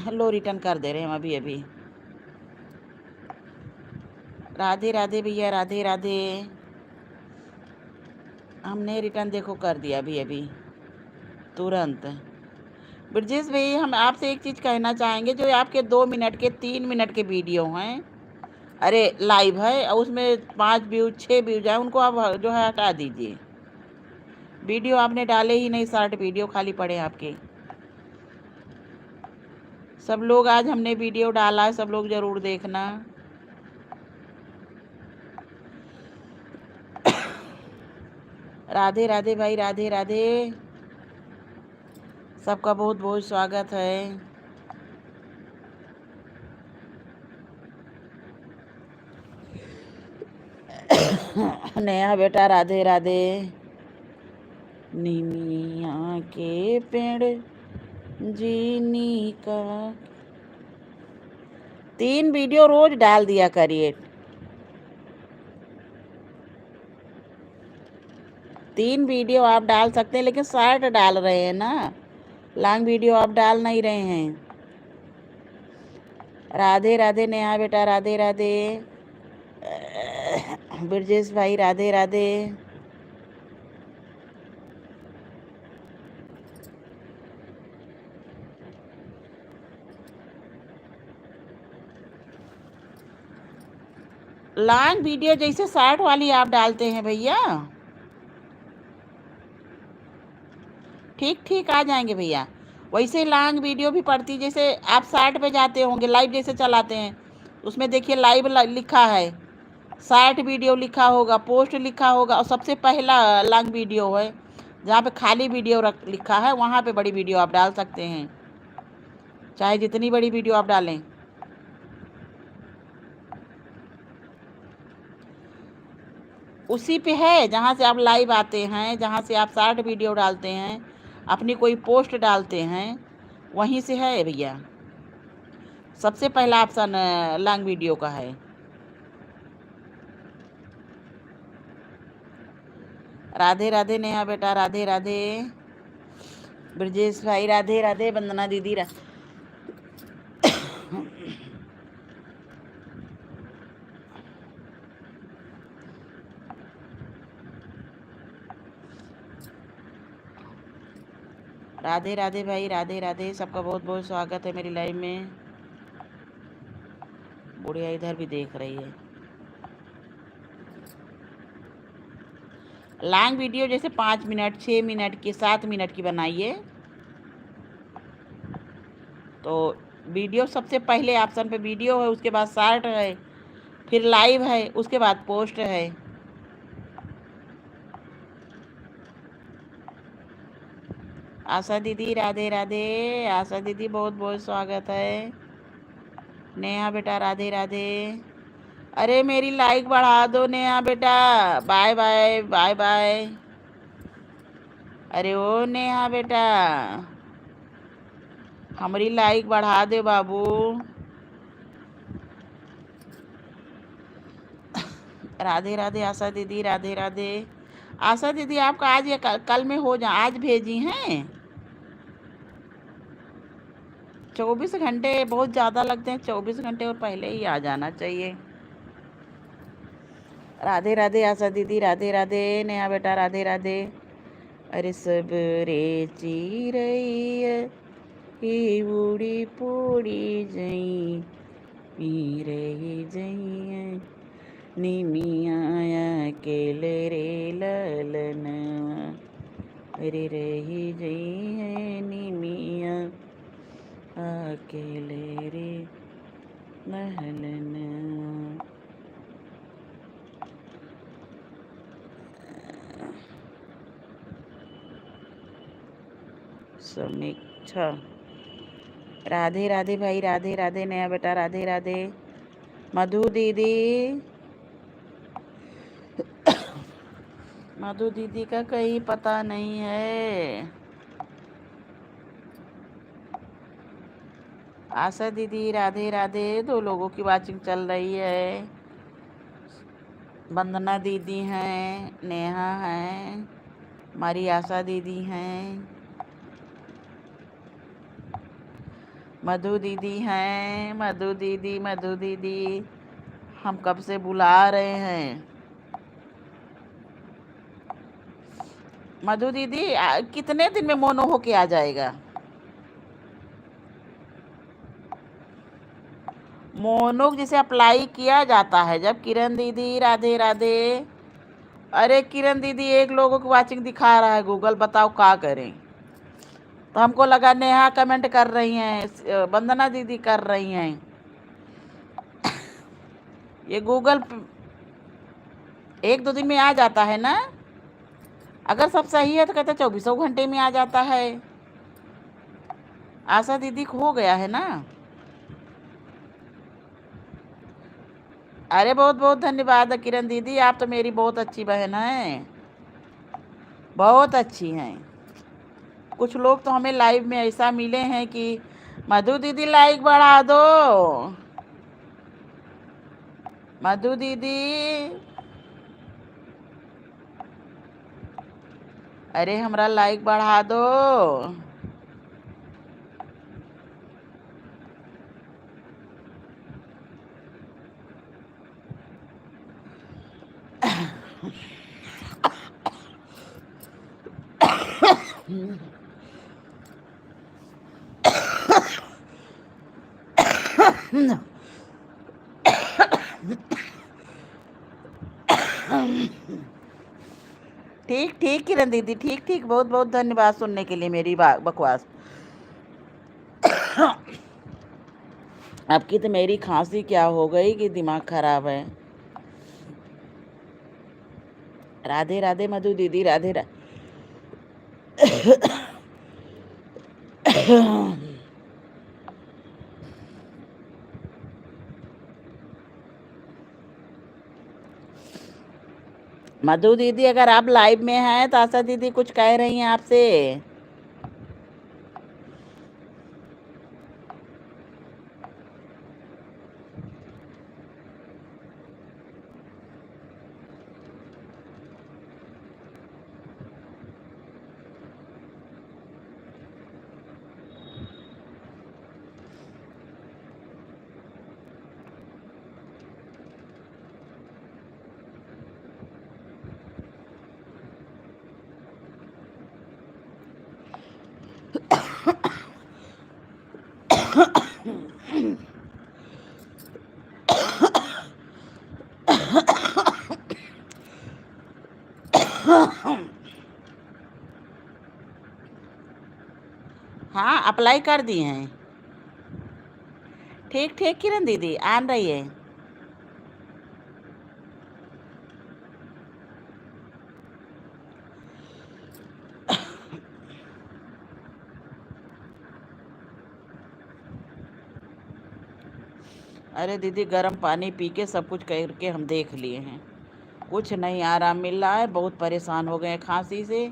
लो रिटर्न कर दे रहे हैं हम अभी अभी। राधे राधे भैया, राधे राधे। हमने रिटर्न देखो कर दिया अभी अभी तुरंत। ब्रजेश भाई, हम आपसे एक चीज़ कहना चाहेंगे। जो आपके 2 मिनट के 3 मिनट के वीडियो हैं, अरे लाइव है और उसमें 5 व्यूज 6 व्यूज हैं, उनको आप जो है हटा दीजिए। वीडियो आपने डाले ही नहीं, शॉर्ट वीडियो खाली पड़े आपके। सब लोग आज हमने वीडियो डाला है, सब लोग ज़रूर देखना। राधे राधे भाई, राधे राधे। सबका बहुत बहुत स्वागत है। नया बेटा, राधे राधे। निमिया के पेड़ जीनी का। 3 वीडियो रोज डाल दिया करिए। 3 वीडियो आप डाल सकते हैं, लेकिन शॉर्ट डाल रहे हैं ना, लॉन्ग वीडियो आप डाल नहीं रहे हैं। राधे राधे नेहा बेटा, राधे राधे। ब्रजेश भाई, राधे राधे। लॉन्ग वीडियो जैसे शॉर्ट वाली आप डालते हैं भैया, ठीक ठीक आ जाएंगे भैया। वैसे लॉन्ग वीडियो भी पड़ती, जैसे आप शॉर्ट पे जाते होंगे, लाइव जैसे चलाते हैं, उसमें देखिए लाइव लिखा है, शॉर्ट वीडियो लिखा होगा, पोस्ट लिखा होगा, और सबसे पहला लॉन्ग वीडियो है जहाँ पे खाली वीडियो लिखा है, वहाँ पे बड़ी वीडियो आप डाल सकते हैं। चाहे जितनी बड़ी वीडियो आप डालें। उसी पे है जहाँ से आप लाइव आते हैं, जहाँ से आप शॉर्ट वीडियो डालते हैं, अपनी कोई पोस्ट डालते हैं, वहीं से है भैया। सबसे पहला ऑप्शन लॉन्ग वीडियो का है। राधे राधे नेहा बेटा, राधे राधे। ब्रजेश भाई राधे राधे। वंदना दीदी राधे राधे भाई, राधे राधे। सबका बहुत बहुत स्वागत है मेरी लाइव में। बुढ़िया इधर भी देख रही है। लॉन्ग वीडियो जैसे 5 मिनट, 6 मिनट की, 7 मिनट की बनाइए। तो वीडियो सबसे पहले ऑप्शन पे वीडियो है, उसके बाद शॉर्ट है, फिर लाइव है, उसके बाद पोस्ट है। आशा दीदी राधे राधे। आशा दीदी बहुत बहुत स्वागत है। नेहा बेटा राधे राधे। अरे मेरी लाइक बढ़ा दो नेहा बेटा। Bye bye bye bye. अरे ओ नेहा बेटा, हमारी लाइक बढ़ा दे बाबू। राधे राधे आशा दीदी, राधे राधे। आशा दीदी आपका आज या कल में हो जा, आज भेजी हैं। 24 घंटे बहुत ज़्यादा लगते हैं, 24 घंटे और पहले ही आ जाना चाहिए। राधे राधे आशा दीदी, राधे राधे। नेहा बेटा राधे राधे। अरे सब रे चिरैया ही उड़ी पूड़ी जई पी रही जई निमिया केल रे ललनवा अरे रही जई है निमिया अकेले रे ललनवा। समीक्षा राधे राधे भाई, राधे राधे। नया बेटा राधे राधे। मधु दीदी, मधु दीदी का कहीं पता नहीं है। आशा दीदी राधे राधे। 2 लोगों की वाचिंग चल रही है। वंदना दीदी हैं, नेहा हैं, हमारी आशा दीदी हैं, मधु दीदी हैं। मधु दीदी, मधु दीदी हम कब से बुला रहे हैं। मधु दीदी कितने दिन में मोनो होके आ जाएगा? मोनो जिसे अप्लाई किया जाता है जब। किरण दीदी राधे राधे। अरे किरण दीदी 1 लोगों की वाचिंग दिखा रहा है गूगल, बताओ क्या करें। तो हमको लगा नेहा कमेंट कर रही हैं, वंदना दीदी कर रही हैं। ये गूगल 1-2 दिन में आ जाता है ना। अगर सब सही है तो कहते 24 घंटे में आ जाता है। आशा दीदी को हो गया है ना। अरे बहुत बहुत धन्यवाद किरण दीदी, आप तो मेरी बहुत अच्छी बहन हैं, बहुत अच्छी हैं। कुछ लोग तो हमें लाइव में ऐसा मिले हैं कि मधु दीदी लाइक बढ़ा दो, मधु दीदी। अरे हमरा लाइक बढ़ा दो। ठीक ठीक किरण दीदी, ठीक ठीक। बहुत बहुत धन्यवाद सुनने के लिए मेरी बकवास। आपकी तो मेरी खांसी क्या हो गई कि दिमाग खराब है। राधे राधे मधु दीदी, राधे राधे। मधु दीदी अगर आप लाइव में हैं तो आशा दीदी कुछ कह रही हैं आपसे। हाँ अप्लाई कर दिए हैं। ठीक ठीक किरण दीदी आन रही है। अरे दीदी गर्म पानी पी के सब कुछ करके हम देख लिए हैं, कुछ नहीं आराम मिल रहा है। बहुत परेशान हो गए हैं खांसी से।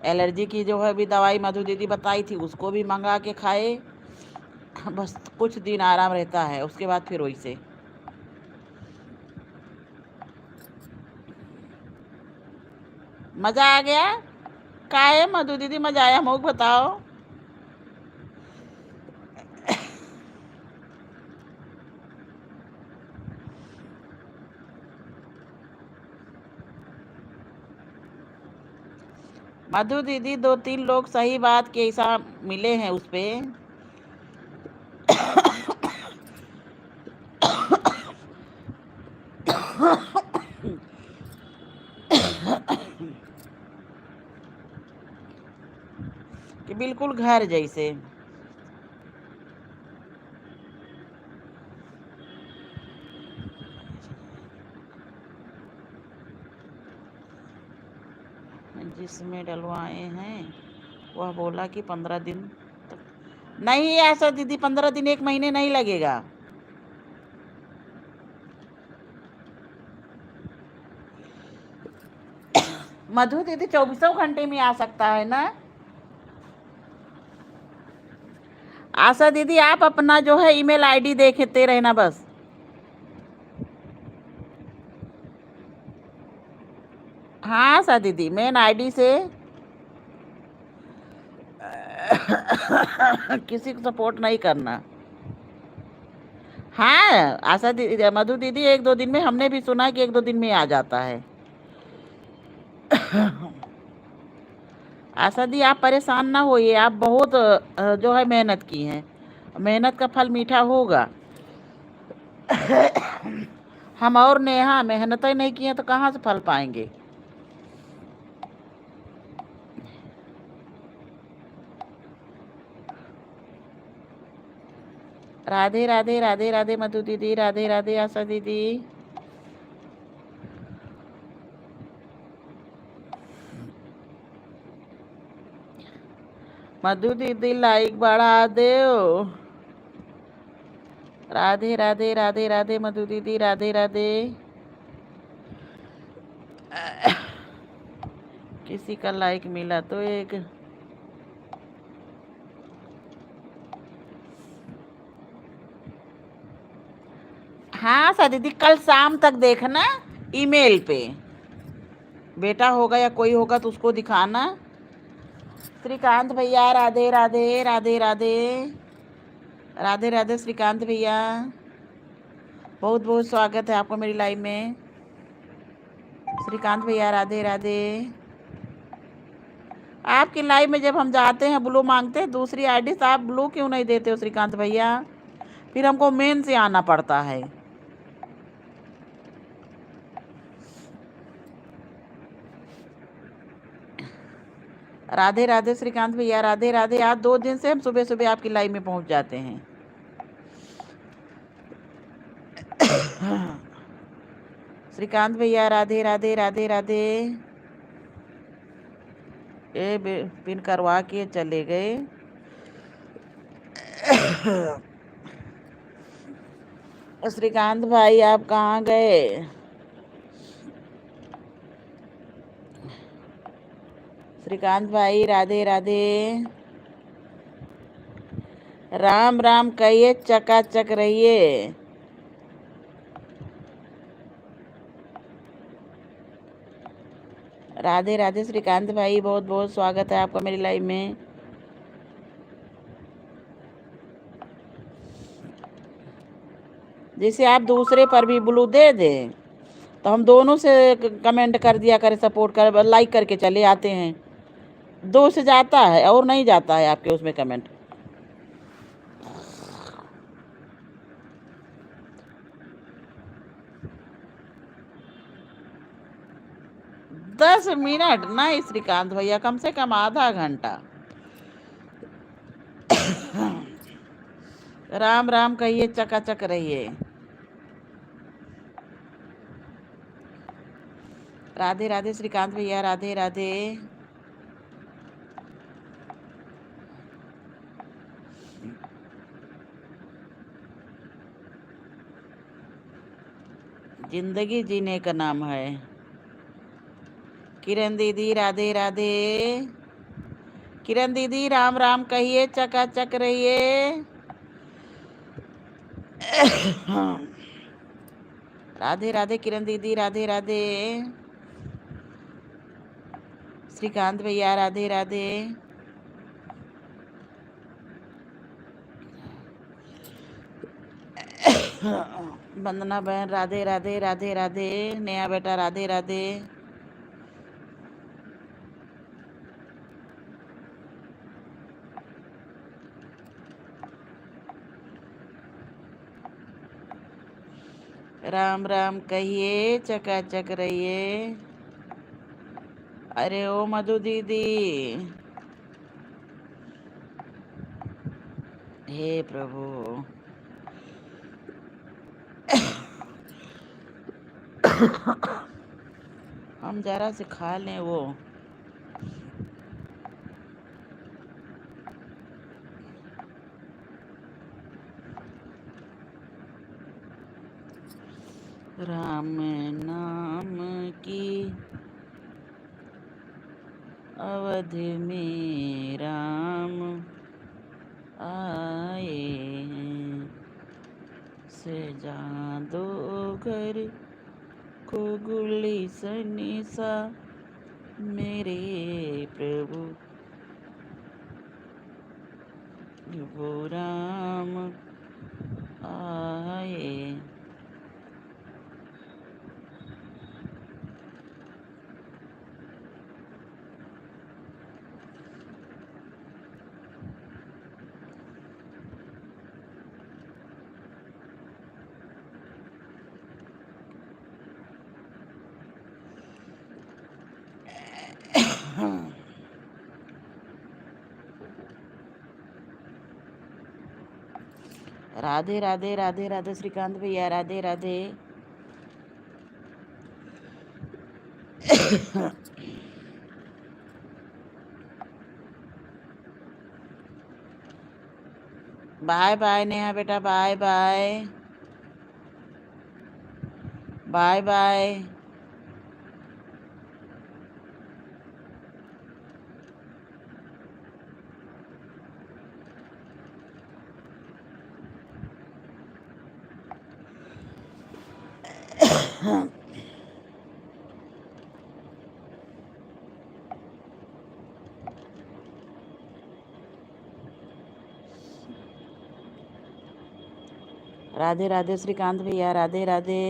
एलर्जी की जो है भी दवाई मधु दीदी बताई थी उसको भी मंगा के खाए। बस कुछ दिन आराम रहता है, उसके बाद फिर वही से। मज़ा आ गया? का है मधु दीदी मज़ा आया मुझे बताओ। मधु दीदी 2-3 लोग सही बात के ऐसा मिले हैं उस पे। कि बिल्कुल घर जैसे। जिसमें डलवाए हैं वह बोला कि 15 दिन तक नहीं। ऐसा दीदी 15 दिन 1 महीने नहीं लगेगा। मधु दीदी 24 घंटे में आ सकता है ना। आशा दीदी आप अपना जो है ईमेल आईडी देखते रहना बस। हाँ आशा दीदी मेन आईडी से किसी को सपोर्ट नहीं करना। हाँ आशा दीदी मधु दीदी 1-2 दिन में, हमने भी सुना कि 1-2 दिन में आ जाता है। आशा दी आप परेशान ना होइए, आप बहुत जो है मेहनत की हैं, मेहनत का फल मीठा होगा। हम और नेहा मेहनत ही नहीं की हैं तो कहाँ से फल पाएंगे। राधे राधे राधे राधे मधु दीदी, राधे राधे आशा दीदी। मधु दीदी लाइक बढ़ा दो। राधे राधे राधे राधे मधु दीदी, राधे राधे। किसी का लाइक मिला तो एक। हाँ आशा दीदी कल शाम तक देखना ईमेल पे, बेटा होगा या कोई होगा तो उसको दिखाना। श्रीकांत भैया राधे राधे राधे राधे राधे राधे। श्रीकांत भैया बहुत बहुत स्वागत है आपको मेरी लाइव में। श्रीकांत भैया राधे राधे। आपकी लाइव में जब हम जाते हैं ब्लू मांगते हैं दूसरी आईडी से, आप ब्लू क्यों नहीं देते हो श्रीकांत भैया? फिर हमको मेन से आना पड़ता है। राधे राधे श्रीकांत भैया राधे राधे। आज 2 दिन से हम सुबह सुबह आपकी लाइव में पहुंच जाते हैं। श्रीकांत भैया राधे राधे राधे राधे। ये पिन करवा के चले गए। श्रीकांत भाई आप कहाँ गए? श्रीकांत भाई राधे राधे। राम राम कहिए, चकाचक रहिए। राधे राधे श्रीकांत भाई, बहुत बहुत स्वागत है आपका मेरी लाइव में। जैसे आप दूसरे पर भी ब्लू दे दें तो हम दोनों से कमेंट कर दिया करें, सपोर्ट कर, लाइक करके चले आते हैं। 2 से जाता है और नहीं जाता है आपके उसमें कमेंट। दस मिनट नहीं श्रीकांत भैया, कम से कम आधा घंटा। राम राम कहिए, चकाचक रहिए। राधे राधे श्रीकांत भैया, राधे राधे। जिंदगी जीने का नाम है। किरण दीदी राधे राधे। किरण दीदी राम राम कहिए, चकाचक रहिए। राधे राधे किरण दीदी, राधे राधे। श्रीकांत भैया राधे राधे। वंदना बहन राधे राधे, राधे राधे। नया बेटा राधे राधे। राम राम कहिए, चकाचक रहिए। अरे ओ मधु दीदी, हे प्रभु। हम जरा से खा लें वो। राम नाम की अवध में राम आए हैं, सजा दो घर को गुलिशन सा मेरे प्रभु। वो राम आए। राधे राधे, राधे राधे श्रीकांत भैया, राधे राधे। बाय बाय नेहा बेटा, bye bye, bye bye. Radhe Radhe Shrikant भैया, राधे राधे।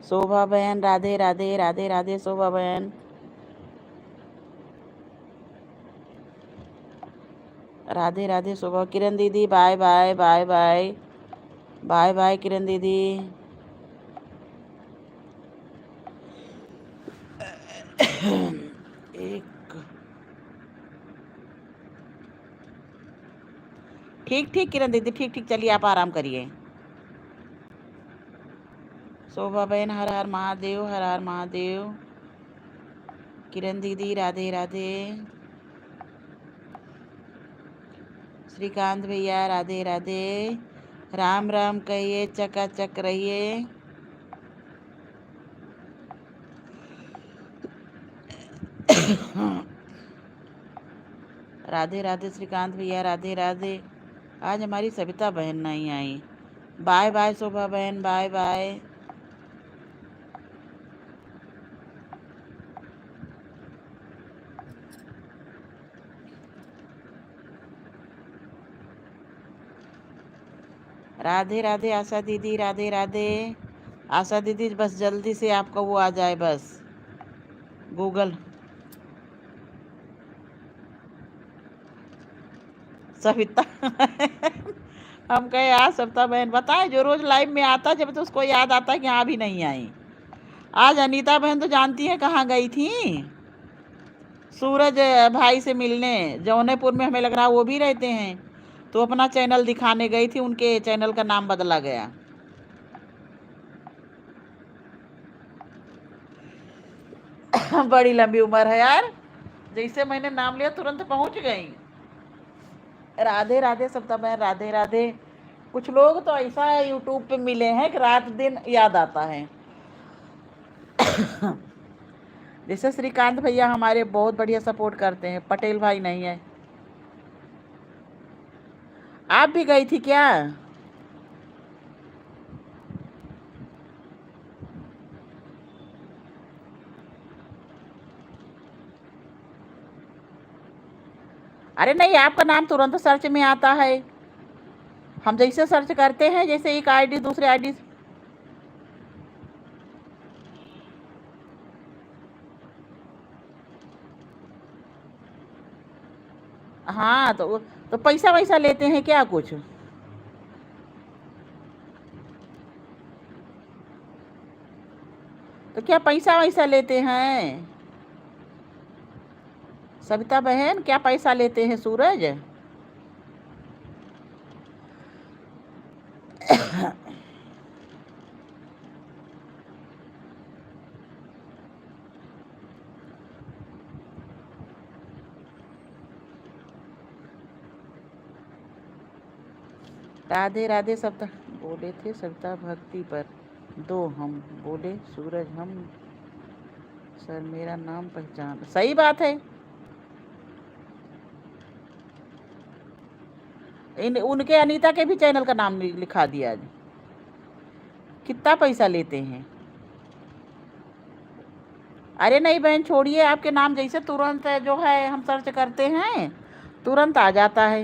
शोभा बहन राधे राधे, राधे राधे शोभा बहन। राधे राधे शोभा। किरण दीदी bye bye, bye bye, bye bye Kiran दीदी। एक ठीक ठीक किरण दीदी, ठीक ठीक, चलिए आप आराम करिए। शोभा बहन हर हर महादेव, हर हर महादेव। किरण दीदी राधे राधे। श्रीकांत भैया राधे राधे। राम राम कहिए, चकाचक रहिए। राधे राधे श्रीकांत भैया, राधे राधे। आज हमारी सविता बहन नहीं आई। बाय बाय शोभा बहन, बाय बाय। राधे राधे आशा दीदी, राधे राधे। आशा दीदी बस जल्दी से आपका वो आ जाए बस गूगल। सविता हम कहे यार सविता बहन बताए जो रोज लाइव में आता, जब तो उसको याद आता है कि हाँ भी नहीं आई। आज अनीता बहन तो जानती है कहाँ गई थी, सूरज भाई से मिलने। जौनपुर में हमें लग रहा वो भी रहते हैं, तो अपना चैनल दिखाने गई थी, उनके चैनल का नाम बदला गया। बड़ी लंबी उम्र है यार, जैसे मैंने नाम लिया तुरंत पहुंच गई। राधे राधे सविता बहन, राधे राधे। कुछ लोग तो ऐसा है यूट्यूब पे मिले हैं कि रात दिन याद आता है। जैसे श्रीकांत भैया हमारे बहुत बढ़िया सपोर्ट करते हैं, पटेल भाई नहीं है। आप भी गई थी क्या? अरे नहीं, आपका नाम तुरंत सर्च में आता है। हम जैसे सर्च करते हैं, जैसे एक आईडी दूसरे आईडी। हाँ तो पैसा वैसा लेते हैं क्या कुछ? तो क्या पैसा वैसा लेते हैं? सविता बहन क्या पैसा लेते हैं सूरज? राधे राधे। सविता बोले थे सविता भक्ति पर दो, हम बोले सूरज हम सर मेरा नाम पहचान। सही बात है। उनके अनीता के भी चैनल का नाम लिखा दिया। कितना पैसा लेते हैं? अरे नहीं बहन छोड़िए, आपके नाम जैसे तुरंत जो है हम सर्च करते हैं तुरंत आ जाता है।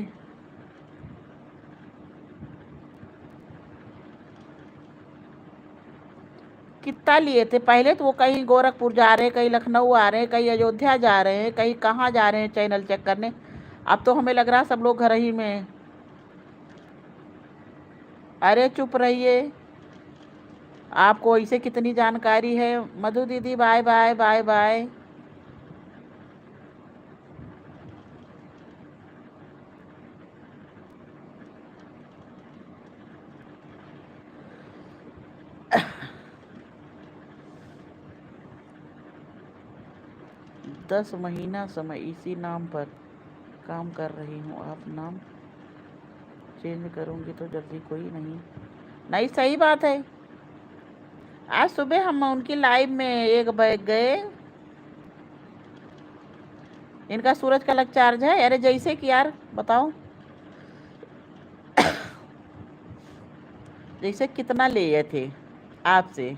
कितना लिए थे पहले? तो वो कहीं गोरखपुर जा रहे हैं, कहीं लखनऊ आ रहे हैं, कहीं अयोध्या जा रहे हैं, कहीं कहाँ जा रहे हैं चैनल चेक करने। अब तो हमें लग रहा है सब लोग घर ही में हैं। अरे चुप रहिए, आपको इसे कितनी जानकारी है। मधु दीदी बाय बाय, बाय बाय। दस महीना समय इसी नाम पर काम कर रही हूँ। आप नाम चेंज करूँगी तो जल्दी कोई नहीं। नहीं सही बात है। आज सुबह हम उनकी लाइव में एक बैग गए। इनका सूरज का अलग चार्ज है। अरे जैसे कि यार बताओ, जैसे कितना लिए थे आपसे?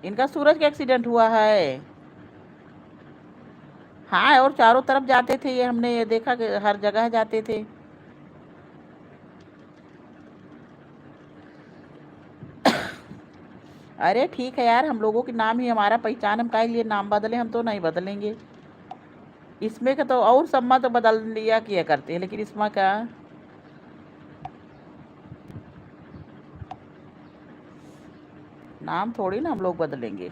इनका सूरज का एक्सीडेंट हुआ है। हाँ, और चारों तरफ जाते थे, ये हमने ये देखा कि हर जगह जाते थे। अरे ठीक है यार, हम लोगों के नाम ही हमारा पहचान, हम काहे लिए नाम बदले? हम तो नहीं बदलेंगे। इसमें का तो और सब में तो बदल लिया किया करते हैं, लेकिन इसमें का नाम थोड़ी ना हम लोग बदलेंगे।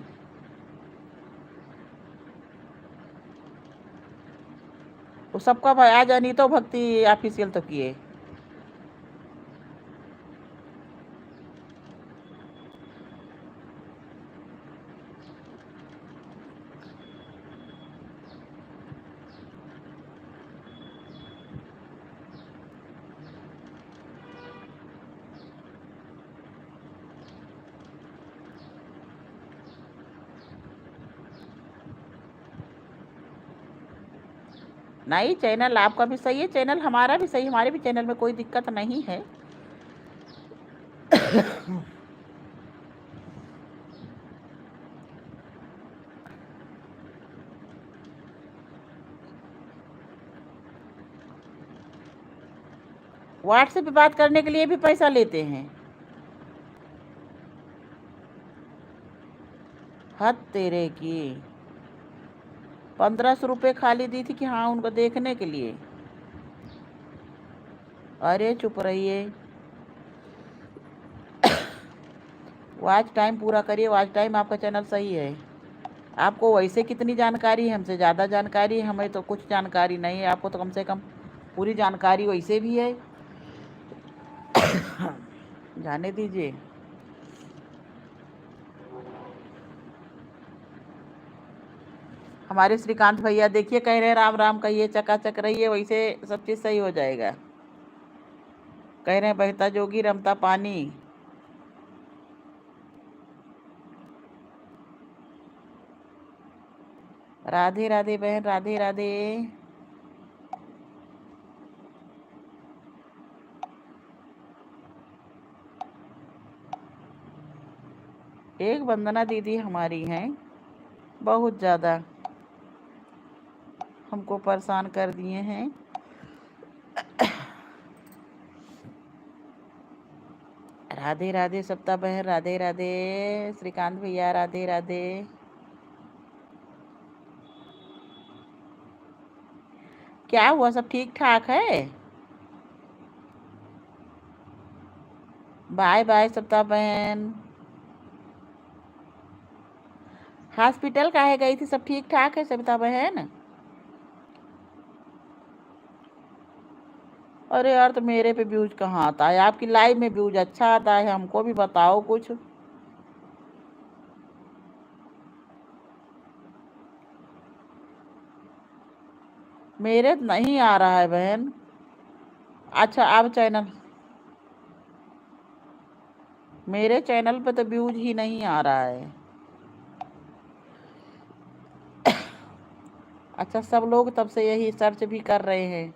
वो सबका भाई आज अनीतो भक्ति ऑफिशियल तो किए। नहीं, चैनल आपका भी सही है, चैनल हमारा भी सही, हमारे भी चैनल में कोई दिक्कत नहीं है। व्हाट्सएप पे बात करने के लिए भी पैसा लेते हैं? हद तेरे की। 1500 रुपये खाली दी थी कि हाँ उनको देखने के लिए? अरे चुप रहिए, वॉच टाइम पूरा करिए। वॉच टाइम आपका चैनल सही है। आपको वैसे कितनी जानकारी है, हमसे ज़्यादा जानकारी है, हमें तो कुछ जानकारी नहीं है। आपको तो कम से कम पूरी जानकारी वैसे भी है। जाने दीजिए। हमारे श्रीकांत भैया देखिए कह रहे राम राम कहिए, चकाचक रहिए, वैसे सब चीज़ सही हो जाएगा। कह रहे हैं बहता जोगी रमता पानी। राधे राधे बहन, राधे राधे। एक वंदना दीदी हमारी हैं, बहुत ज़्यादा हमको परेशान कर दिए हैं। राधे राधे सप्ता बहन, राधे राधे। श्रीकांत भैया राधे राधे। क्या हुआ, सब ठीक ठाक है? बाय बाय सप्ता बहन। हॉस्पिटल काहे गई थी? सब ठीक ठाक है सविता बहन? अरे यार, तो मेरे पे व्यूज कहाँ आता है? आपकी लाइव में व्यूज अच्छा आता है, हमको भी बताओ कुछ। मेरे तो नहीं आ रहा है बहन। अच्छा, आप चैनल, मेरे चैनल पे तो व्यूज ही नहीं आ रहा है। अच्छा, सब लोग तब से यही सर्च भी कर रहे हैं।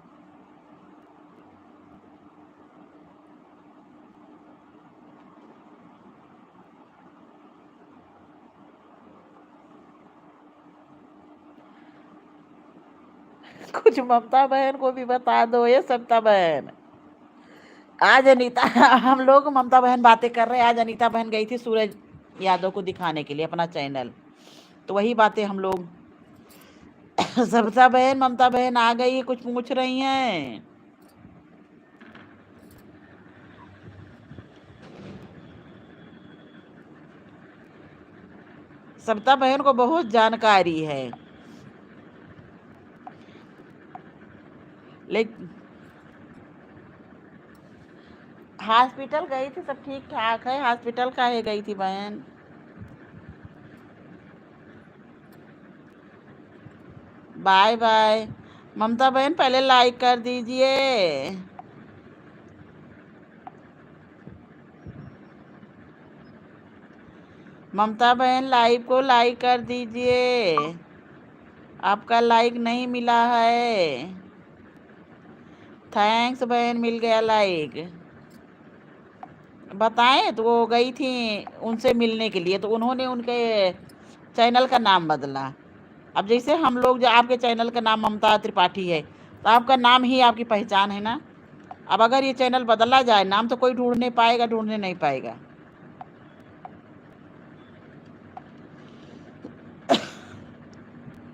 कुछ ममता बहन को भी बता दो ये सविता बहन। आज अनीता हम लोग ममता बहन बातें कर रहे हैं। आज अनीता बहन गई थी सूरज यादव को दिखाने के लिए अपना चैनल, तो वही बातें हम लोग सविता बहन, ममता बहन आ गई, कुछ पूछ रही हैं। सविता बहन को बहुत जानकारी है, लेकिन हॉस्पिटल गई थी, सब ठीक ठाक है। हॉस्पिटल काहे गई थी बहन? Bye bye. ममता बहन पहले लाइक कर दीजिए। ममता बहन लाइव को लाइक कर दीजिए, आपका लाइक नहीं मिला है। थैंक्स बहन, मिल गया लाइक। बताएं तो वो गई थी उनसे मिलने के लिए, तो उन्होंने उनके चैनल का नाम बदला। अब जैसे हम लोग, जो आपके चैनल का नाम ममता त्रिपाठी है, तो आपका नाम ही आपकी पहचान है ना। अब अगर ये चैनल बदला जाए नाम, तो कोई ढूंढने पाएगा? ढूंढने नहीं पाएगा।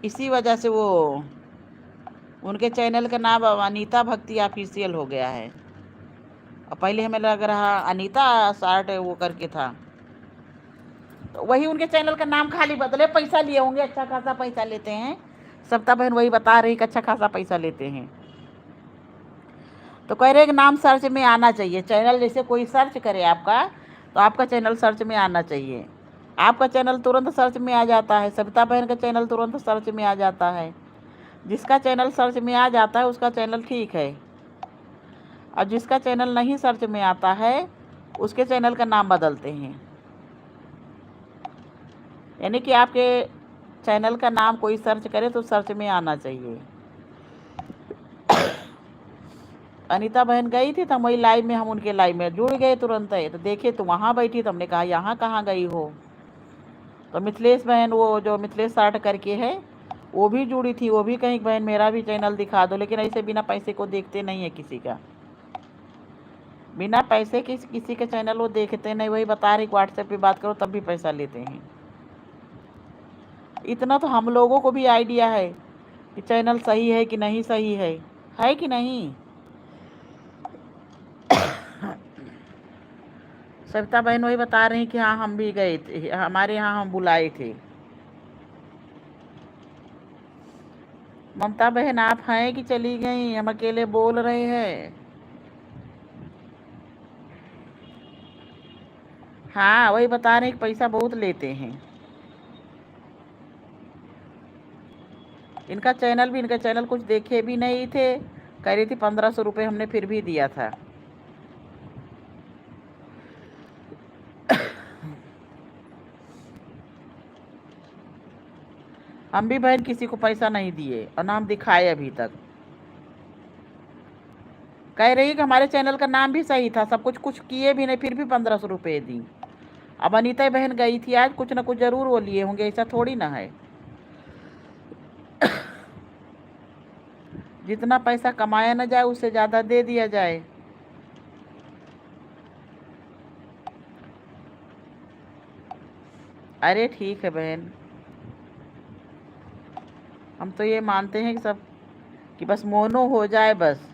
इसी वजह से वो, उनके चैनल का नाम अब अनीता भक्ति ऑफिशियल हो गया है। और पहले हमें लग रहा अनीता सार्ट वो करके था, तो वही उनके चैनल का नाम खाली बदले, पैसा लिए होंगे, अच्छा खासा पैसा लेते हैं। सविता बहन वही बता रही कि अच्छा खासा पैसा लेते हैं। तो कह रहे कि नाम सर्च में आना चाहिए। चैनल जैसे कोई सर्च करे आपका, तो आपका चैनल सर्च में आना चाहिए। आपका चैनल तुरंत सर्च में आ जाता है, सविता बहन का चैनल तुरंत सर्च में आ जाता है। जिसका चैनल सर्च में आ जाता है उसका चैनल ठीक है, और जिसका चैनल नहीं सर्च में आता है उसके चैनल का नाम बदलते हैं। यानी कि आपके चैनल का नाम कोई सर्च करे तो सर्च में आना चाहिए। अनीता बहन गई थी तो हम वही लाइव में, हम उनके लाइव में जुड़ गए तुरंत है। तो देखे तो वहाँ बैठी, तो हमने कहा यहाँ कहाँ गई हो। तो मिथिलेश बहन, वो जो मिथिलेश साठ करके है, वो भी जुड़ी थी। वो भी कहीं बहन मेरा भी चैनल दिखा दो, लेकिन ऐसे बिना पैसे को देखते नहीं है किसी का। बिना पैसे किसी के चैनल वो देखते नहीं। वही बता रही व्हाट्सएप पे बात करो तब भी पैसा लेते हैं। इतना तो हम लोगों को भी आइडिया है कि चैनल सही है कि नहीं सही है कि नहीं। सविता बहन वही बता रही कि हाँ हम भी गए थे, हमारे यहाँ हम बुलाए थे। ममता बहन आप हैं कि चली गई, हम अकेले बोल रहे हैं। हाँ वही बता रहे कि पैसा बहुत लेते हैं। इनका चैनल कुछ देखे भी नहीं थे। कह रही थी 1500 रुपये, हमने फिर भी दिया था। हम भी बहन किसी को पैसा नहीं दिए और ना हम दिखाए अभी तक। कह रही कि हमारे चैनल का नाम भी सही था, सब कुछ किए भी नहीं, फिर भी 1500 रुपये दी। अब अनीता बहन गई थी आज, कुछ ना कुछ जरूर वो लिए होंगे, ऐसा थोड़ी ना है। जितना पैसा कमाया ना जाए उससे ज़्यादा दे दिया जाए। अरे ठीक है बहन, हम तो ये मानते हैं कि सब कि बस मोनो हो जाए बस।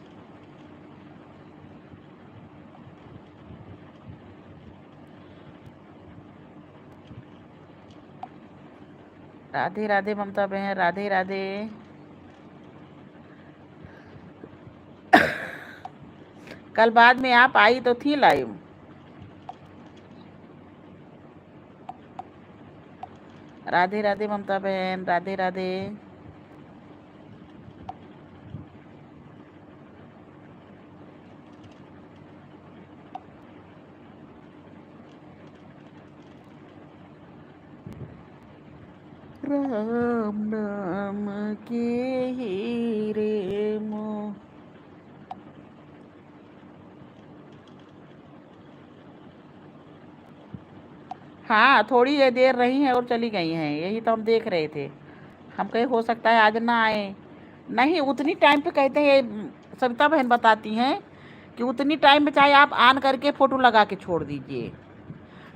राधे राधे ममता बहन, राधे राधे। कल बाद में आप आई तो थी लाइव। राधे राधे ममता बहन, राधे राधे। राम नाम के हीरे मोह। हाँ थोड़ी देर रही हैं और चली गई हैं, यही तो हम देख रहे थे। हम कहे हो सकता है आज ना आए। नहीं, उतनी टाइम पे कहते हैं, सविता बहन बताती हैं कि उतनी टाइम में चाहे आप ऑन करके फ़ोटो लगा के छोड़ दीजिए,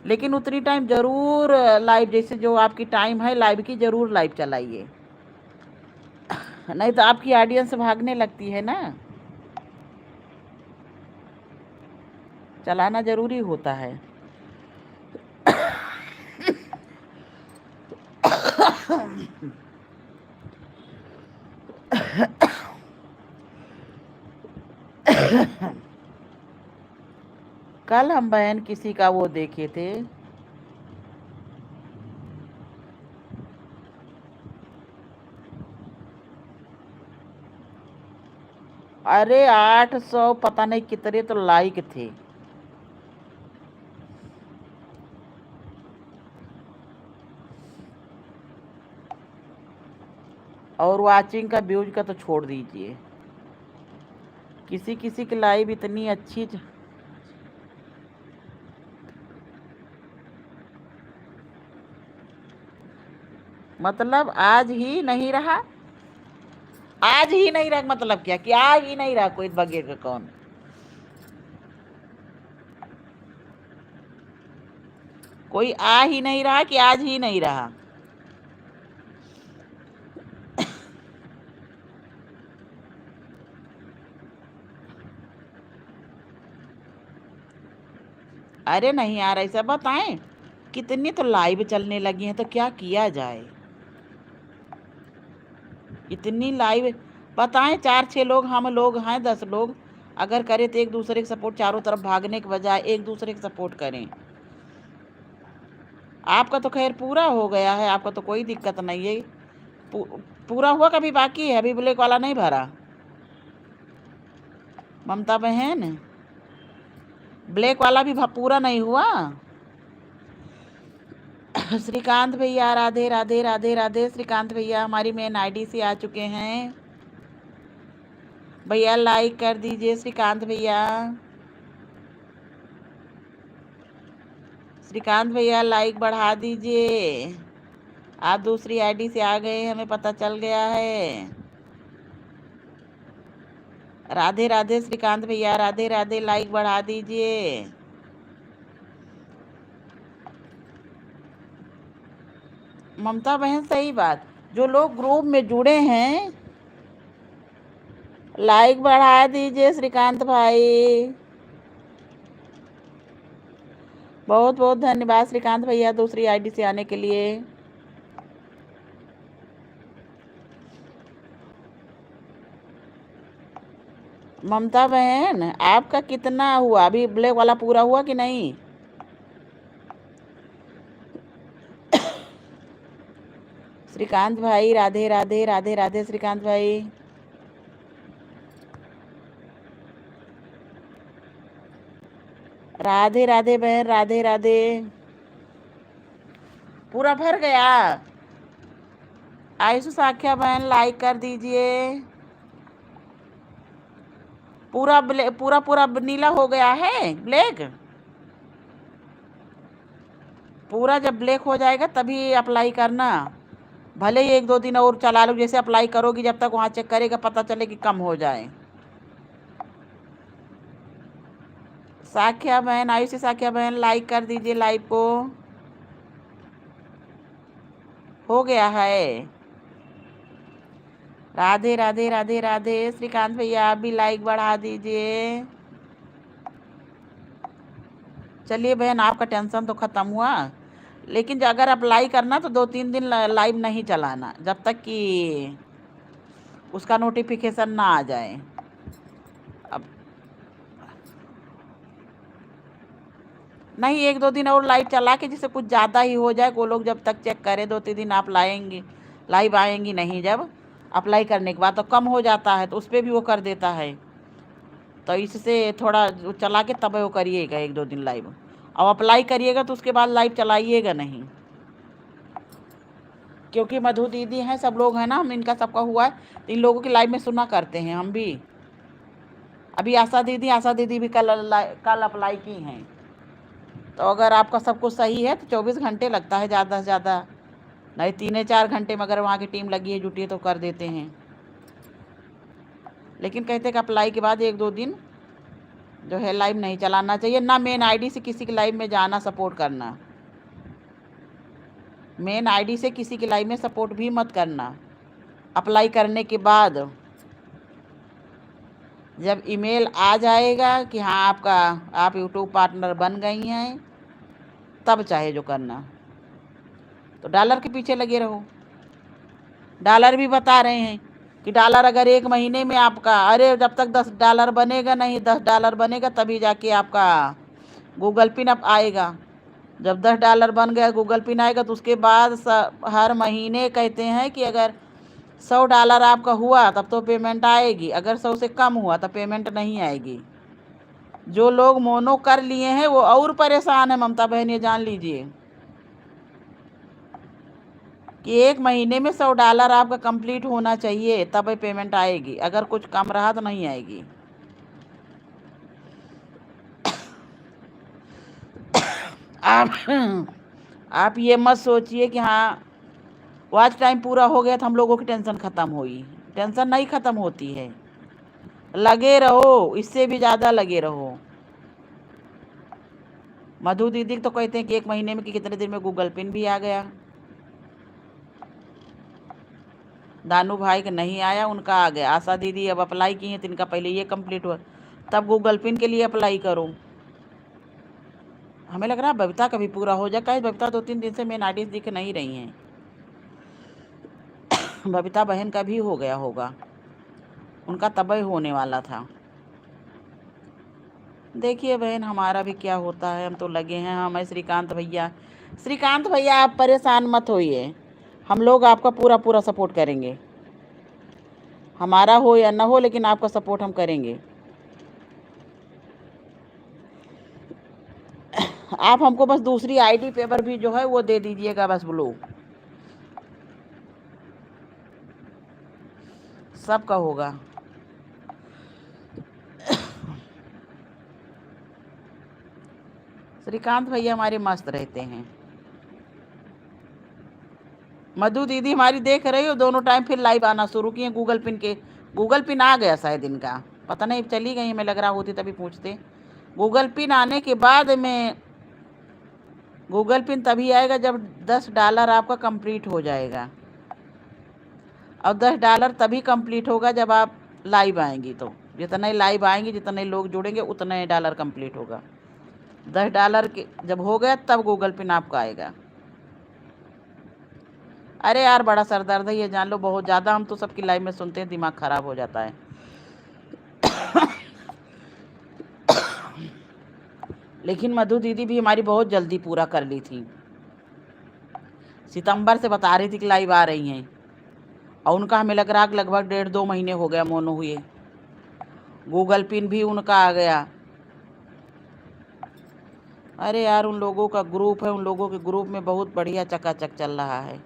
लेकिन उतनी टाइम ज़रूर लाइव, जैसे जो आपकी टाइम है लाइव की, ज़रूर लाइव चलाइए। नहीं तो आपकी ऑडियंस भागने लगती है ना। चलाना ज़रूरी होता है। कल हम बहन किसी का वो देखे थे, अरे 800 पता नहीं कितने तो लाइक थे, और वाचिंग का व्यूज का तो छोड़ दीजिए। किसी किसी की लाइव इतनी अच्छी मतलब आज ही नहीं रहा। आज ही नहीं रहा मतलब क्या कि आज ही नहीं रहा, कोई बगेगा कौन। कोई आ ही नहीं रहा कि आज ही नहीं रहा। अरे नहीं यार, ऐसा बताएं, कितनी तो लाइव चलने लगी हैं, तो क्या किया जाए। इतनी लाइव बताएं, 4-6 लोग हम लोग हैं, 10 लोग अगर करें तो एक दूसरे के सपोर्ट, चारों तरफ भागने के बजाय एक दूसरे के सपोर्ट करें। आपका तो खैर पूरा हो गया है, आपका तो कोई दिक्कत नहीं है। पूरा हुआ कभी बाकी है, अभी ब्लैक वाला नहीं भरा ममता बहन, ब्लैक वाला भी पूरा नहीं हुआ। श्रीकांत भैया राधे राधे, राधे राधे। श्रीकांत भैया हमारी मेन आईडी से आ चुके हैं। भैया लाइक कर दीजिए, श्रीकांत भैया। श्रीकांत भैया लाइक बढ़ा दीजिए। आप दूसरी आईडी से आ गए, हमें पता चल गया है। राधे राधे श्रीकांत भैया, राधे राधे, लाइक बढ़ा दीजिए। ममता बहन सही बात, जो लोग ग्रुप में जुड़े हैं लाइक बढ़ा दीजिए श्रीकांत भाई। बहुत बहुत धन्यवाद श्रीकांत भैया दूसरी आईडी से आने के लिए। ममता बहन आपका कितना हुआ अभी, ब्लैक वाला पूरा हुआ कि नहीं? श्रीकांत भाई राधे राधे, राधे राधे श्रीकांत भाई। राधे राधे बहन, राधे राधे। पूरा भर गया। आयुष साख्या बहन लाइक कर दीजिए। पूरा पूरा पूरा नीला हो गया है ब्लैक। पूरा जब ब्लैक हो जाएगा तभी अप्लाई करना। भले ही 1-2 दिन और चला लो, जैसे अप्लाई करोगी जब तक वहाँ चेक करेगा, पता चले कि कम हो जाए। साख्या बहन, आयुषी साख्या बहन लाइक कर दीजिए लाइव को। हो गया है। राधे राधे, राधे राधे श्रीकांत भैया, आप भी लाइक बढ़ा दीजिए। चलिए बहन, आपका टेंशन तो ख़त्म हुआ, लेकिन अगर अप्लाई करना तो 2-3 दिन लाइव नहीं चलाना जब तक कि उसका नोटिफिकेशन ना आ जाए। अब नहीं, 1-2 दिन और लाइव चला के जिससे कुछ ज़्यादा ही हो जाए, वो लोग जब तक चेक करें 2-3 दिन आप लाइव आएंगी नहीं। जब अप्लाई करने के बाद तो कम हो जाता है, तो उस पर भी वो कर देता है। तो इससे थोड़ा चला के तब वो करिएगा 1-2 दिन लाइव। अब अप्लाई करिएगा तो उसके बाद लाइव चलाइएगा नहीं, क्योंकि मधु दीदी हैं, सब लोग हैं ना, हम इनका सबका हुआ है, तो इन लोगों की लाइव में सुना करते हैं हम भी। अभी आशा दीदी भी कल अप्लाई की हैं। तो अगर आपका सब कुछ सही है तो 24 घंटे लगता है ज़्यादा से ज़्यादा, नहीं 3-4 घंटे में अगर वहाँ की टीम लगी है, जुटी है तो कर देते हैं। लेकिन कहते हैं कि अप्लाई के बाद 1-2 दिन जो है लाइव नहीं चलाना चाहिए, ना मेन आईडी से किसी की लाइव में जाना सपोर्ट करना। मेन आईडी से किसी की लाइव में सपोर्ट भी मत करना। अप्लाई करने के बाद जब ईमेल आ जाएगा कि हाँ आप यूट्यूब पार्टनर बन गई हैं, तब चाहे जो करना। तो डॉलर के पीछे लगे रहो। डॉलर भी बता रहे हैं कि डॉलर अगर 1 महीने में आपका, अरे जब तक $10 बनेगा नहीं, $10 बनेगा तभी जाके आपका गूगल पिन अप आएगा। जब $10 बन गया गूगल पिन आएगा, तो उसके बाद हर महीने कहते हैं कि अगर $100 आपका हुआ तब तो पेमेंट आएगी, अगर 100 से कम हुआ तो पेमेंट नहीं आएगी। जो लोग मोनो कर लिए हैं वो और परेशान है ममता बहन, ये जान लीजिए कि 1 महीने में $100 आपका कंप्लीट होना चाहिए, तब पेमेंट आएगी, अगर कुछ कम रहा तो नहीं आएगी। आप ये मत सोचिए कि हाँ वॉच टाइम पूरा हो गया तो हम लोगों की टेंशन ख़त्म हुई। टेंशन नहीं ख़त्म होती है, लगे रहो, इससे भी ज़्यादा लगे रहो। मधु दीदी तो कहते हैं कि 1 महीने में कि कितने दिन में गूगल पिन भी आ गया। दानू भाई का नहीं आया, उनका आ गया। आशा दीदी अब अप्लाई की हैं तो इनका पहले ये कंप्लीट हुआ, तब गूगल पिन के लिए अप्लाई करो। हमें लग रहा है बबीता का भी पूरा हो जाए। बबीता 2-3 दिन से मेन आईडी दिख नहीं रही हैं। बबीता बहन का भी हो गया होगा, उनका तब होने वाला था। देखिए बहन, हमारा भी क्या होता है, हम तो लगे हैं। हमें श्रीकांत भैया आप परेशान मत होइए, हम लोग आपका पूरा पूरा सपोर्ट करेंगे। हमारा हो या ना हो, लेकिन आपका सपोर्ट हम करेंगे। आप हमको बस दूसरी आईडी पेपर भी जो है वो दे दीजिएगा, बस ब्लू। सबका होगा। श्रीकांत भैया हमारे मस्त रहते हैं। मधु दीदी हमारी देख रही हो, दोनों टाइम फिर लाइव आना शुरू किए। गूगल पिन आ गया शायद इनका, पता नहीं चली गई, हमें लग रहा होती तभी पूछते। गूगल पिन आने के बाद में गूगल पिन तभी आएगा जब $10 आपका कंप्लीट हो जाएगा, और $10 तभी कंप्लीट होगा जब आप लाइव आएंगी। तो जितने लाइव आएंगे, जितने लोग जुड़ेंगे, उतने डॉलर कंप्लीट होगा। $10 के जब हो गया तब गूगल पिन आपका आएगा। अरे यार बड़ा सर दर्द है, ये जान लो बहुत ज़्यादा। हम तो सबकी लाइव में सुनते हैं, दिमाग ख़राब हो जाता है। लेकिन मधु दीदी भी हमारी बहुत जल्दी पूरा कर ली थी। सितंबर से बता रही थी कि लाइव आ रही हैं, और उनका हमें लग रहा लगभग 1.5-2 महीने हो गया मोनो हुए। गूगल पिन भी उनका आ गया। अरे यार उन लोगों का ग्रुप है, उन लोगों के ग्रुप में बहुत बढ़िया चकाचक चल रहा है।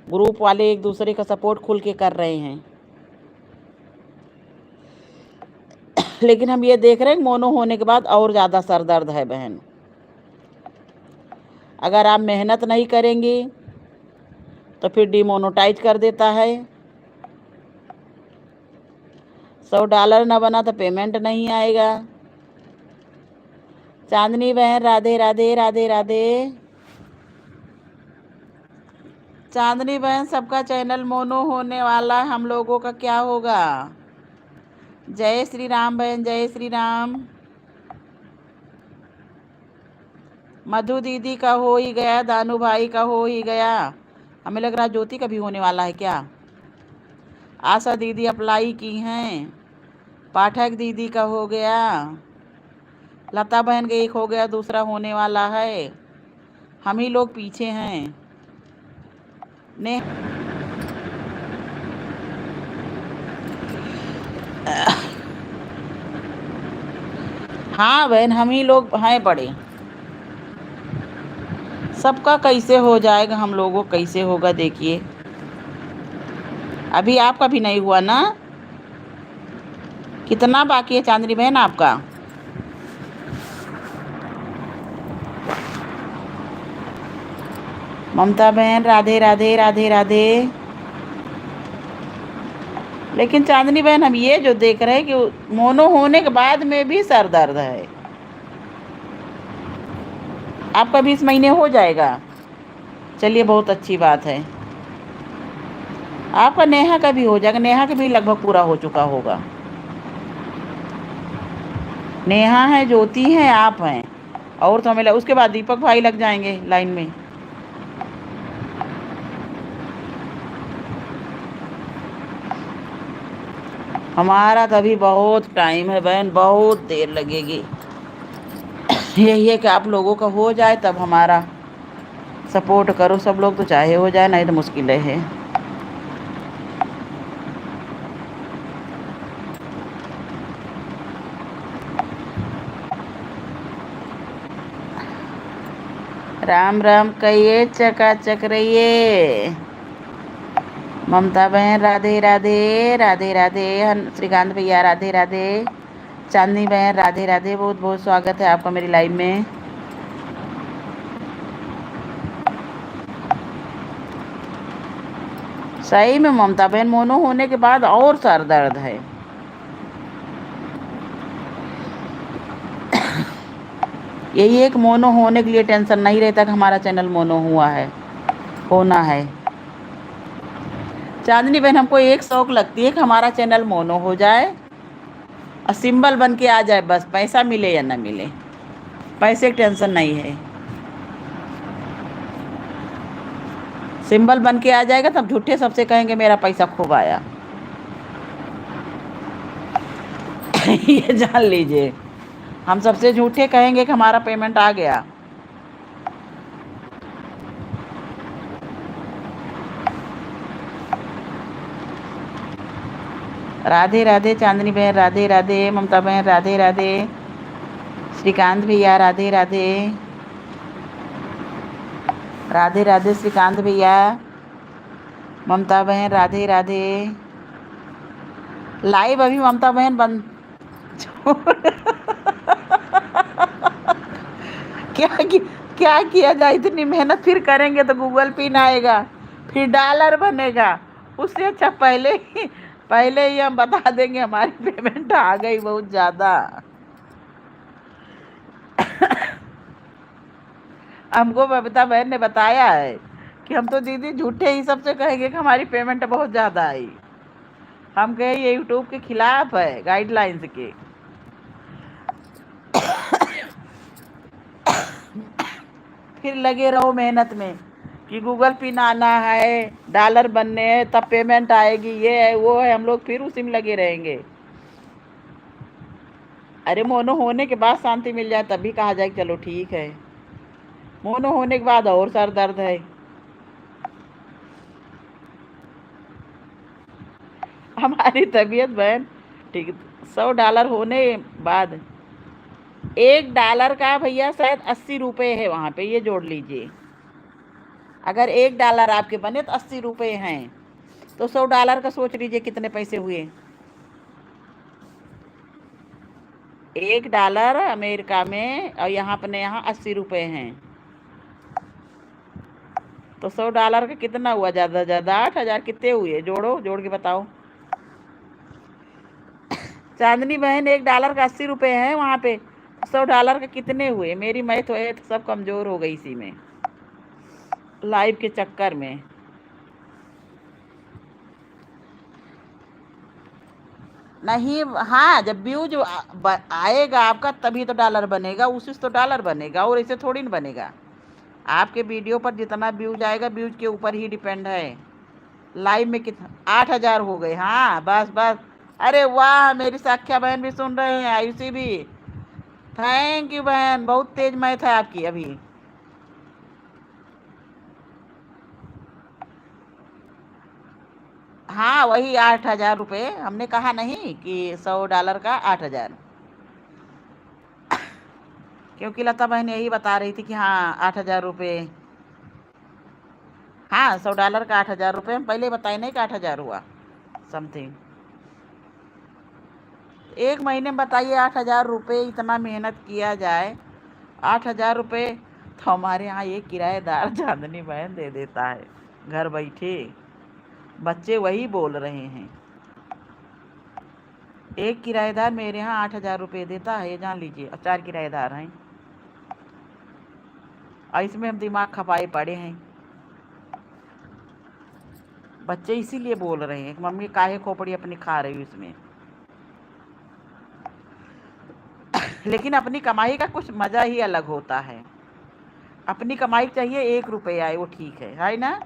ग्रुप वाले एक दूसरे का सपोर्ट खुल के कर रहे हैं। लेकिन हम ये देख रहे हैं मोनो होने के बाद और ज़्यादा सर दर्द है बहन। अगर आप मेहनत नहीं करेंगी तो फिर डिमोनेटाइज कर देता है। $100 ना बना तो पेमेंट नहीं आएगा। चांदनी बहन राधे राधे राधे राधे। चांदनी बहन सबका चैनल मोनो होने वाला है, हम लोगों का क्या होगा? जय श्री राम बहन, जय श्री राम। मधु दीदी का हो ही गया, दानू भाई का हो ही गया, हमें लग रहा ज्योति का भी होने वाला है क्या? आशा दीदी अप्लाई की हैं, पाठक दीदी का हो गया, लता बहन का एक हो गया, दूसरा होने वाला है। हम ही लोग पीछे हैं। ने हाँ बहन, हम ही लोग हैं बड़े। सबका कैसे हो जाएगा, हम लोगों कैसे होगा देखिए। अभी आपका भी नहीं हुआ ना? कितना बाकी है चांदनी बहन आपका? ममता बहन राधे राधे राधे राधे। लेकिन चांदनी बहन हम ये जो देख रहे हैं कि मोनो होने के बाद में भी सर दर्द है। आपका भी इस महीने हो जाएगा, चलिए बहुत अच्छी बात है। आपका नेहा का भी हो जाएगा, नेहा का भी लगभग पूरा हो चुका होगा। नेहा है, ज्योति है, आप हैं, और तो हमें उसके बाद दीपक भाई लग जाएंगे लाइन में। हमारा तो अभी बहुत टाइम है बहन, बहुत देर लगेगी। यही है कि आप लोगों का हो जाए तब हमारा सपोर्ट करो सब लोग, तो चाहे हो जाए, नहीं तो मुश्किल है। राम राम कहिए, चकाचक रहिए। ममता बहन राधे राधे राधे राधे। श्रीकांत भैया राधे राधे। चांदनी बहन राधे राधे, बहुत बहुत स्वागत है आपका मेरी लाइव में। सही में ममता बहन, मोनो होने के बाद और सर दर्द है। यही एक मोनो होने के लिए टेंशन नहीं रहता कि हमारा चैनल मोनो हुआ है, होना है। चांदनी बहन हमको एक शौक लगती है कि हमारा चैनल मोनो हो जाए और सिंबल बन के आ जाए, बस पैसा मिले या ना मिले, पैसे की टेंशन नहीं है। सिंबल बन के आ जाएगा तब झूठे सबसे कहेंगे मेरा पैसा खूब आया। ये जान लीजिए, हम सबसे झूठे कहेंगे कि हमारा पेमेंट आ गया। राधे राधे चांदनी बहन राधे राधे। ममता बहन राधे राधे। श्रीकांत भैया राधे राधे राधे राधे। श्रीकांत भैया, ममता बहन राधे राधे। लाइव अभी ममता बहन बंद क्या कि, क्या किया जाए, इतनी मेहनत फिर करेंगे तो गूगल पिन आएगा, फिर डॉलर बनेगा। उससे अच्छा पहले ही हम बता देंगे हमारी पेमेंट आ गई बहुत ज़्यादा। हमको बबीता बहन ने बताया है कि हम तो दीदी झूठे ही सबसे कहेंगे कि हमारी पेमेंट बहुत ज़्यादा आई। हम कहे ये यूट्यूब के खिलाफ है गाइडलाइंस के। फिर लगे रहो मेहनत में कि गूगल पिन आना है, डॉलर बनने हैं, तब पेमेंट आएगी, ये है वो है, हम लोग फिर उसी में लगे रहेंगे। अरे मोनो होने के बाद शांति मिल जाए तभी कहा जाए कि चलो ठीक है, मोनो होने के बाद और सर दर्द है। हमारी तबीयत बहन ठीक, $100 होने बाद $1 का भैया शायद 80 रुपये है वहाँ पे, ये जोड़ लीजिए। अगर $1 आपके बने तो 80 रुपये हैं, तो $100 का सोच लीजिए कितने पैसे हुए। $1 अमेरिका में और यहाँ अपने यहाँ 80 रुपये हैं, तो $100 का कितना हुआ? ज़्यादा ज़्यादा 8,000 कितने हुए? जोड़ो, जोड़ के बताओ। चांदनी बहन $1 का 80 रुपये हैं वहाँ पे, $100 का कितने हुए? मेरी मैथ है तो सब कमज़ोर हो गई इसी में, लाइव के चक्कर में। नहीं, हाँ, जब व्यूज आएगा आपका तभी तो डॉलर बनेगा, उसी से तो डॉलर बनेगा, और ऐसे थोड़ी ना बनेगा। आपके वीडियो पर जितना व्यूज आएगा व्यूज के ऊपर ही डिपेंड है। लाइव में कितना? 8,000 हो गए। हाँ बस बस। अरे वाह, मेरी साख्या बहन भी सुन रहे हैं, आयुषी भी। थैंक यू बहन, बहुत तेज मैथ है आपकी अभी। हाँ वही 8,000 रुपये, हमने कहा नहीं कि $100 का 8,000, क्योंकि लता बहन यही बता रही थी कि हाँ 8,000 रुपये। हाँ $100 का 8,000 रुपये, हम पहले बताए नहीं कि 8,000 हुआ समथिंग। एक महीने में बताइए 8,000 रुपये, इतना मेहनत किया जाए, 8,000 रुपये तो हमारे यहाँ एक किराएदार चांदनी बहन दे देता है घर बैठे। बच्चे वही बोल रहे हैं, एक किराएदार मेरे यहाँ 8,000 रुपये देता है, ये जान लीजिए, और 4 किराएदार हैं, और इसमें हम दिमाग खपाए पड़े हैं। बच्चे इसीलिए बोल रहे हैं कि मम्मी काहे खोपड़ी अपनी खा रही हूँ इसमें। लेकिन अपनी कमाई का कुछ मज़ा ही अलग होता है। अपनी कमाई चाहिए 1 रुपये आए वो ठीक है ना।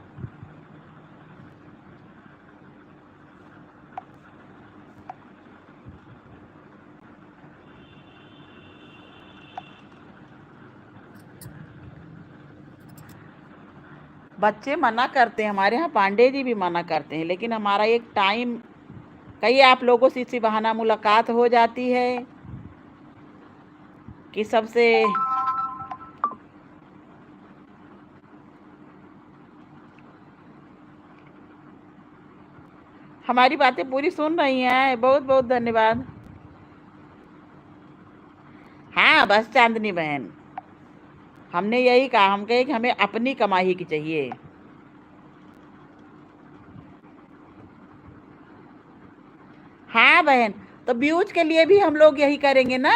बच्चे मना करते हैं, हमारे यहाँ पांडे जी भी मना करते हैं, लेकिन हमारा एक टाइम, कई आप लोगों से इसी बहाना मुलाकात हो जाती है कि सबसे। हमारी बातें पूरी सुन रही हैं, बहुत बहुत धन्यवाद। हाँ बस चांदनी बहन, हमने यही कहा, हम कहे कि हमें अपनी कमाई की चाहिए। हाँ बहन, तो व्यूज के लिए भी हम लोग यही करेंगे ना।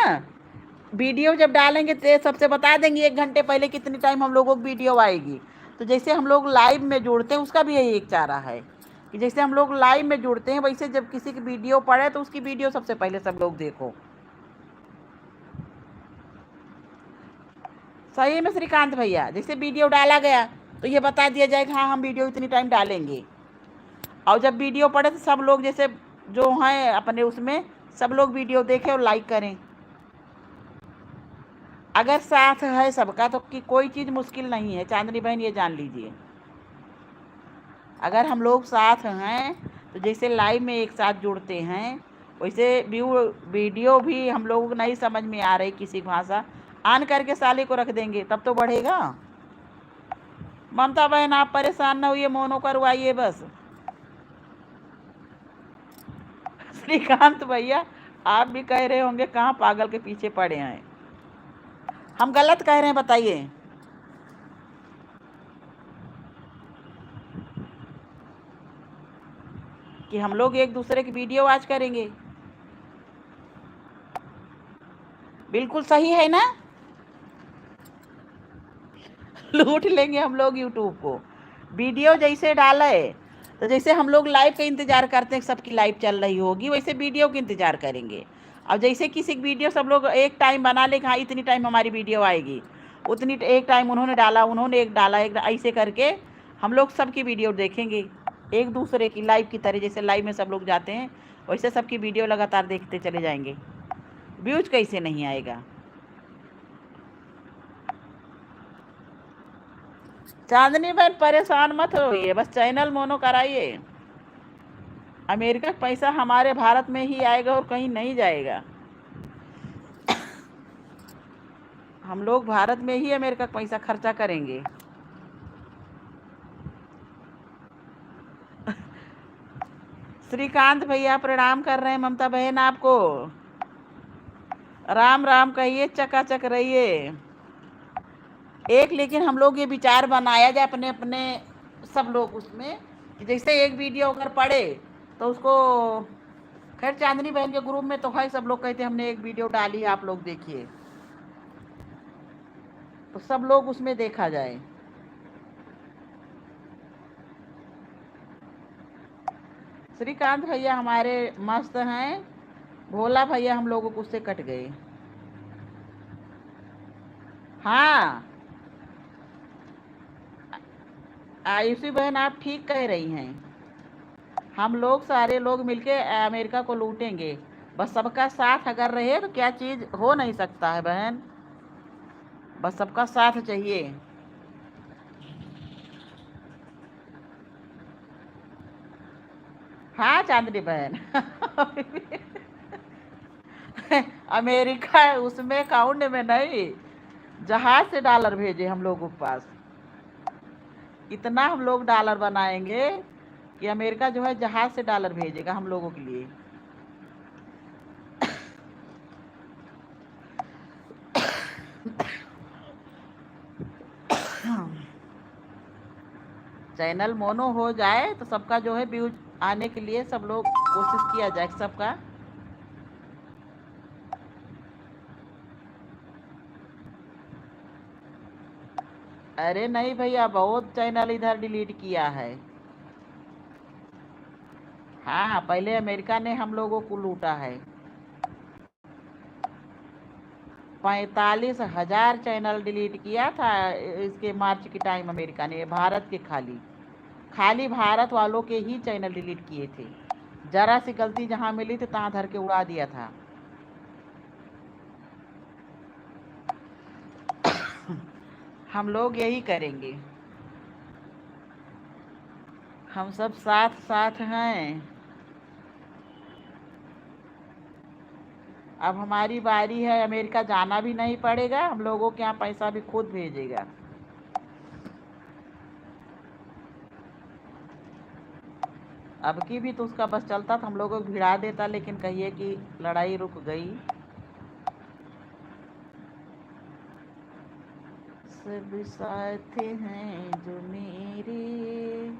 वीडियो जब डालेंगे तो सबसे बता देंगे 1 घंटे पहले कितनी टाइम हम लोगों की वीडियो आएगी। तो जैसे हम लोग लाइव में जुड़ते हैं, उसका भी यही एक चारा है कि जैसे हम लोग लाइव में जुड़ते हैं, वैसे जब किसी की वीडियो पड़े तो उसकी वीडियो सबसे पहले सब लोग देखो। सही में श्रीकांत भैया, जैसे वीडियो डाला गया तो ये बता दिया जाए कि हाँ हम वीडियो इतनी टाइम डालेंगे, और जब वीडियो पड़े तो सब लोग जैसे जो हैं अपने उसमें सब लोग वीडियो देखें और लाइक करें। अगर साथ है सबका तो कि कोई चीज़ मुश्किल नहीं है चांदनी बहन, ये जान लीजिए। अगर हम लोग साथ हैं तो जैसे लाइव में एक साथ जुड़ते हैं, वैसे वीडियो भी हम लोग को नहीं समझ में आ रही किसी भाषा, ऑन करके साले को रख देंगे तब तो बढ़ेगा। ममता बहन आप परेशान ना होइए, मोनो करवाइए बस। श्रीकांत भैया आप भी कह रहे होंगे कहाँ पागल के पीछे पड़े हैं। हम गलत कह रहे हैं बताइए? कि हम लोग एक दूसरे की वीडियो वॉच करेंगे? बिल्कुल सही है ना। लूट लेंगे हम लोग यूट्यूब को। वीडियो जैसे डाले तो जैसे हम लोग लाइव का इंतजार करते हैं सबकी लाइव चल रही होगी, वैसे वीडियो का इंतजार करेंगे। अब जैसे किसी की वीडियो सब लोग एक टाइम बना ले, हाँ इतनी टाइम हमारी वीडियो आएगी, उतनी एक टाइम उन्होंने डाला, उन्होंने एक डाला, एक ऐसे करके हम लोग सबकी वीडियो देखेंगे एक दूसरे की लाइव की तरह। जैसे लाइव में सब लोग जाते हैं वैसे सबकी वीडियो लगातार देखते चले जाएंगे। व्यूज कैसे नहीं आएगा? चांदनी बहन परेशान मत होइए, बस चैनल मोनो कराइए। अमेरिका का पैसा हमारे भारत में ही आएगा और कहीं नहीं जाएगा। हम लोग भारत में ही अमेरिका का पैसा खर्चा करेंगे। श्रीकांत भैया प्रणाम कर रहे हैं ममता बहन आपको। राम राम कहिए, चकाचक रहिए। एक लेकिन हम लोग ये विचार बनाया जाए अपने अपने सब लोग उसमें कि जैसे एक वीडियो अगर पड़े तो उसको, खैर चांदनी बहन के ग्रुप में तो है, सब लोग कहते हैं हमने एक वीडियो डाली है आप लोग देखिए, तो सब लोग उसमें देखा जाए। श्रीकांत भैया हमारे मस्त हैं, भोला भैया हम लोगों को उससे कट गए। हाँ आयुषी बहन आप ठीक कह रही हैं, हम लोग सारे लोग मिलके अमेरिका को लूटेंगे। बस सबका साथ अगर रहे तो क्या चीज़ हो नहीं सकता है बहन, बस सबका साथ चाहिए। हाँ चांदनी बहन अमेरिका उसमें अकाउंट में नहीं, जहाज से डॉलर भेजे हम लोगों के पास। इतना हम लोग डॉलर बनाएंगे कि अमेरिका जो है जहाज से डॉलर भेजेगा हम लोगों के लिए। चैनल मोनो हो जाए तो सबका जो है व्यूज आने के लिए सब लोग कोशिश किया जाए सबका। अरे नहीं भैया, बहुत चैनल इधर डिलीट किया है। हाँ पहले अमेरिका ने हम लोगों को लूटा है। 45,000 चैनल डिलीट किया था इसके मार्च के टाइम अमेरिका ने, भारत के खाली खाली भारत वालों के ही चैनल डिलीट किए थे। जरा सी गलती जहाँ मिली थी तहाँ धर के उड़ा दिया था। हम लोग यही करेंगे, हम सब साथ साथ हैं। अब हमारी बारी है, अमेरिका जाना भी नहीं पड़ेगा, हम लोगों के यहाँ पैसा भी खुद भेजेगा। अब की भी तो उसका बस चलता तो हम लोगों को भिड़ा देता, लेकिन कहिए कि लड़ाई रुक गई। सब साथ हैं जो मेरे,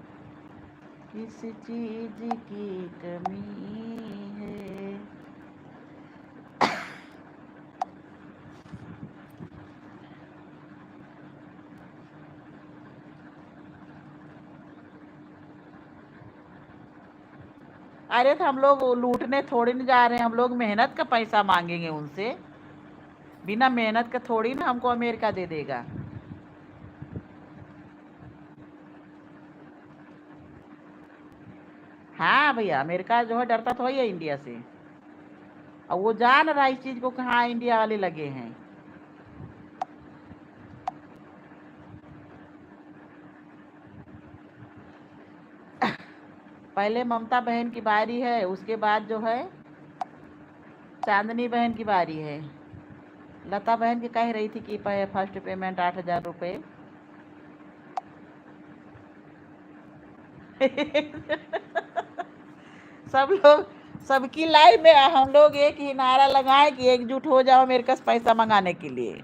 किस चीज की कमी है। अरे तो हम लोग लूटने थोड़ी नहीं जा रहे हैं, हम लोग मेहनत का पैसा मांगेंगे उनसे। बिना मेहनत का थोड़ी ना हमको अमेरिका दे देगा। हाँ भैया, अमेरिका जो है डरता तो है इंडिया से, और वो जान रहा है इस चीज को कि हाँ इंडिया वाले लगे हैं। पहले ममता बहन की बारी है, उसके बाद जो है चांदनी बहन की बारी है। लता बहन की कह रही थी कि फर्स्ट पेमेंट 8,000 रुपये। सब लोग सबकी लाइफ में हम लोग एक ही नारा लगाए कि एकजुट हो जाओ अमेरिका से पैसा मंगाने के लिए।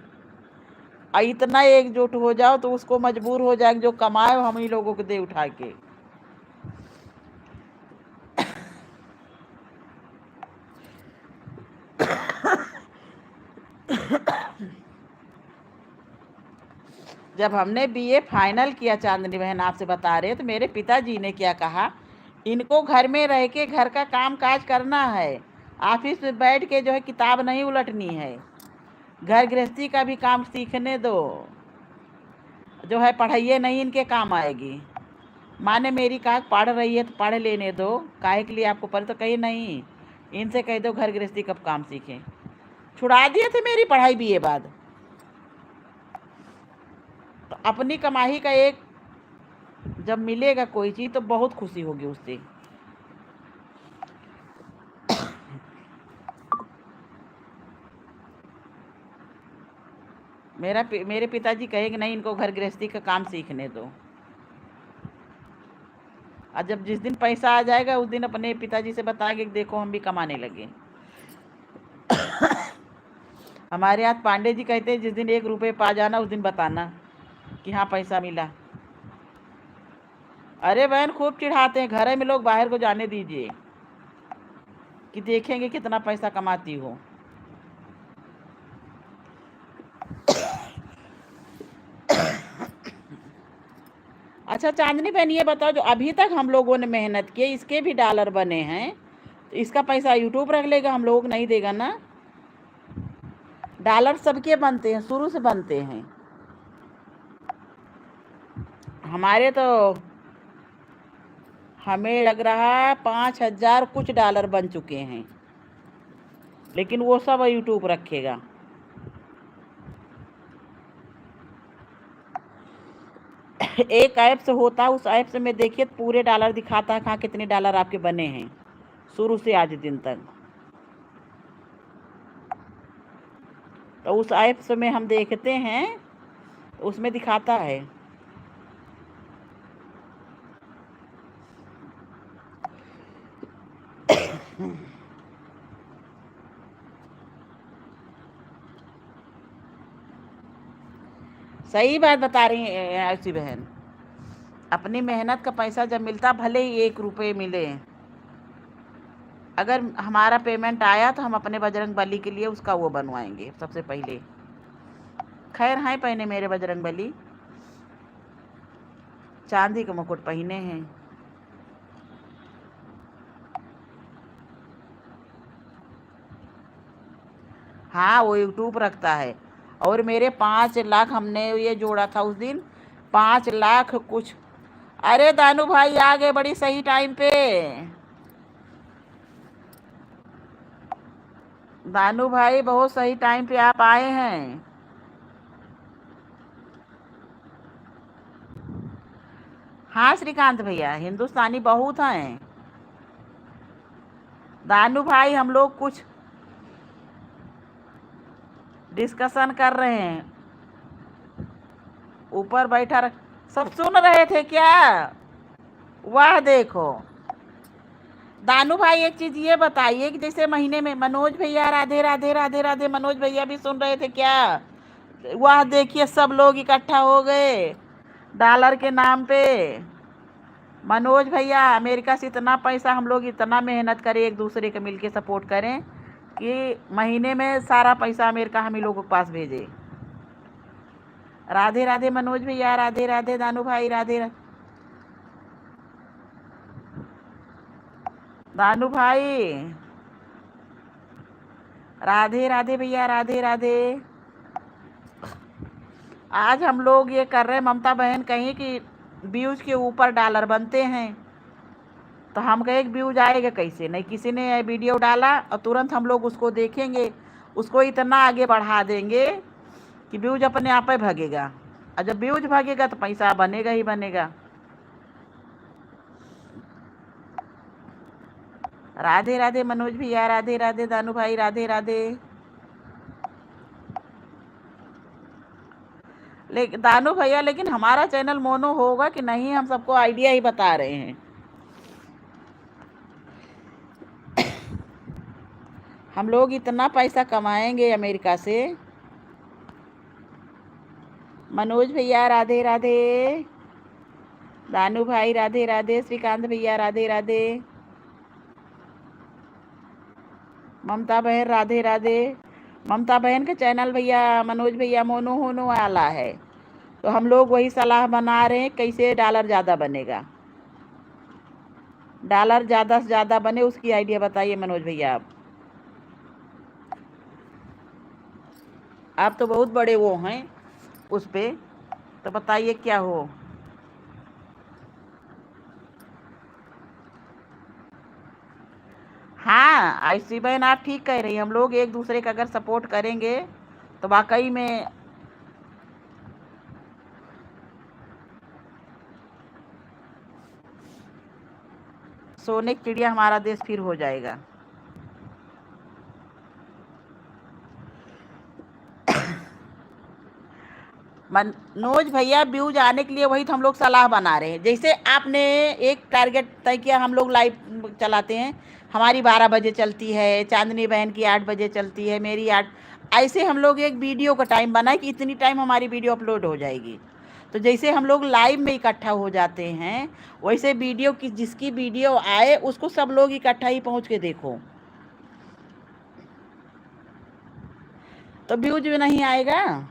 इतना एकजुट हो जाओ तो उसको मजबूर हो जाए जो कमाए हम ही लोगों को दे उठा के। जब हमने बीए फाइनल किया चांदनी बहन, आपसे बता रहे तो मेरे पिताजी ने क्या कहा, इनको घर में रह के घर का काम काज करना है, ऑफिस में बैठ के जो है किताब नहीं उलटनी है, घर गृहस्थी का भी काम सीखने दो, जो है पढ़ाइए नहीं इनके काम आएगी। माँ ने मेरी कहा पढ़ रही है तो पढ़ लेने दो, काहे के लिए आपको पढ़, तो कही नहीं, इनसे कह दो घर गृहस्थी कब काम सीखें। छुड़ा दिए थे मेरी पढ़ाई बीए बाद। तो अपनी कमाई का एक जब मिलेगा कोई चीज़ तो बहुत खुशी होगी उससे। मेरे पिताजी कहेंगे नहीं इनको घर गृहस्थी का काम सीखने दो। और जब जिस दिन पैसा आ जाएगा उस दिन अपने पिताजी से बताएंगे कि देखो हम भी कमाने लगे। हमारे यहाँ पांडे जी कहते हैं जिस दिन 1 रुपये पा जाना उस दिन बताना कि हाँ पैसा मिला। अरे बहन खूब चिढ़ाते हैं, घर में लोग बाहर को जाने दीजिए कि देखेंगे कितना पैसा कमाती हो। अच्छा चांदनी बहन ये बताओ, जो अभी तक हम लोगों ने मेहनत की इसके भी डॉलर बने हैं, तो इसका पैसा यूट्यूब रख लेगा, हम लोग नहीं देगा ना। डॉलर सबके बनते हैं, शुरू से बनते हैं। हमारे तो हमें लग रहा 5,000 कुछ डॉलर बन चुके हैं, लेकिन वो सब यूट्यूब रखेगा। एक ऐप से होता है, उस ऐप से मैं देखिए पूरे डॉलर दिखाता है कहाँ कितने डॉलर आपके बने हैं शुरू से आज दिन तक। तो उस ऐप से में हम देखते हैं, उसमें दिखाता है। सही बात बता रही है ऐसी बहन, अपनी मेहनत का पैसा जब मिलता, भले ही 1 रुपये मिले, अगर हमारा पेमेंट आया तो हम अपने बजरंग बली के लिए उसका वो बनवाएंगे सबसे पहले। खैर हैं पहने मेरे बजरंग बली, चांदी का मुकुट पहने हैं। हाँ वो यूट्यूब रखता है। और मेरे 5 लाख हमने ये जोड़ा था उस दिन, 5 लाख कुछ। अरे दानू भाई आ गए बड़ी सही टाइम पे। दानू भाई बहुत सही टाइम पे आप आए हैं। हाँ श्रीकांत भैया, हिंदुस्तानी बहुत हैं। दानू भाई हम लोग कुछ डिस्कशन कर रहे हैं, ऊपर बैठा सब सुन रहे थे क्या? वाह देखो दानू भाई, एक चीज ये बताइए कि जैसे महीने में मनोज भैया, राधे राधे राधे राधे, मनोज भैया भी सुन रहे थे क्या? वाह देखिए सब लोग इकट्ठा हो गए डॉलर के नाम पे। मनोज भैया अमेरिका से इतना पैसा, हम लोग इतना मेहनत करें एक दूसरे के मिलके सपोर्ट करें कि महीने में सारा पैसा अमेरिका हम ही लोगों के पास भेजे। राधे राधे मनोज भैया, राधे राधे दानू भाई, राधे राधे दानू भाई, राधे राधे भैया, राधे राधे। आज हम लोग ये कर रहे हैं, ममता बहन कहीं कि व्यूज के ऊपर डॉलर बनते हैं, तो हम कहे व्यूज आएगा कैसे? नहीं किसी ने वीडियो डाला और तुरंत हम लोग उसको देखेंगे, उसको इतना आगे बढ़ा देंगे कि व्यूज अपने आप ही भागेगा। और जब व्यूज भागेगा तो पैसा बनेगा ही बनेगा। राधे राधे मनोज भैया, राधे राधे दानू भाई, राधे राधे। लेकिन दानू भैया, लेकिन हमारा चैनल मोनो होगा कि नहीं, हम सबको आइडिया ही बता रहे हैं। हम लोग इतना पैसा कमाएंगे अमेरिका से। मनोज भैया राधे राधे, दानू भाई राधे राधे, श्रीकांत भैया राधे राधे, ममता बहन राधे राधे। ममता बहन का चैनल भैया मनोज भैया मोनो होनो वाला है, तो हम लोग वही सलाह बना रहे हैं कैसे डॉलर ज़्यादा बनेगा, डॉलर ज़्यादा से ज़्यादा बने उसकी आइडिया बताइए मनोज भैया। आप तो बहुत बड़े वो हैं उस पे, तो बताइए क्या हो। हाँ आयुषी बहन आप ठीक कह रही हैं, हम लोग एक दूसरे का अगर सपोर्ट करेंगे तो वाकई में सोने की चिड़िया हमारा देश फिर हो जाएगा। मनोज भैया व्यूज आने के लिए वही तो हम लोग सलाह बना रहे हैं। जैसे आपने एक टारगेट तय किया, हम लोग लाइव चलाते हैं, हमारी 12 बजे चलती है, चांदनी बहन की 8 बजे चलती है, मेरी 8, ऐसे हम लोग एक वीडियो का टाइम बनाए कि इतनी टाइम हमारी वीडियो अपलोड हो जाएगी। तो जैसे हम लोग लाइव में इकट्ठा हो जाते हैं, वैसे वीडियो की जिसकी वीडियो आए उसको सब लोग इकट्ठा ही पहुँच के देखो, तो व्यूज भी नहीं आएगा,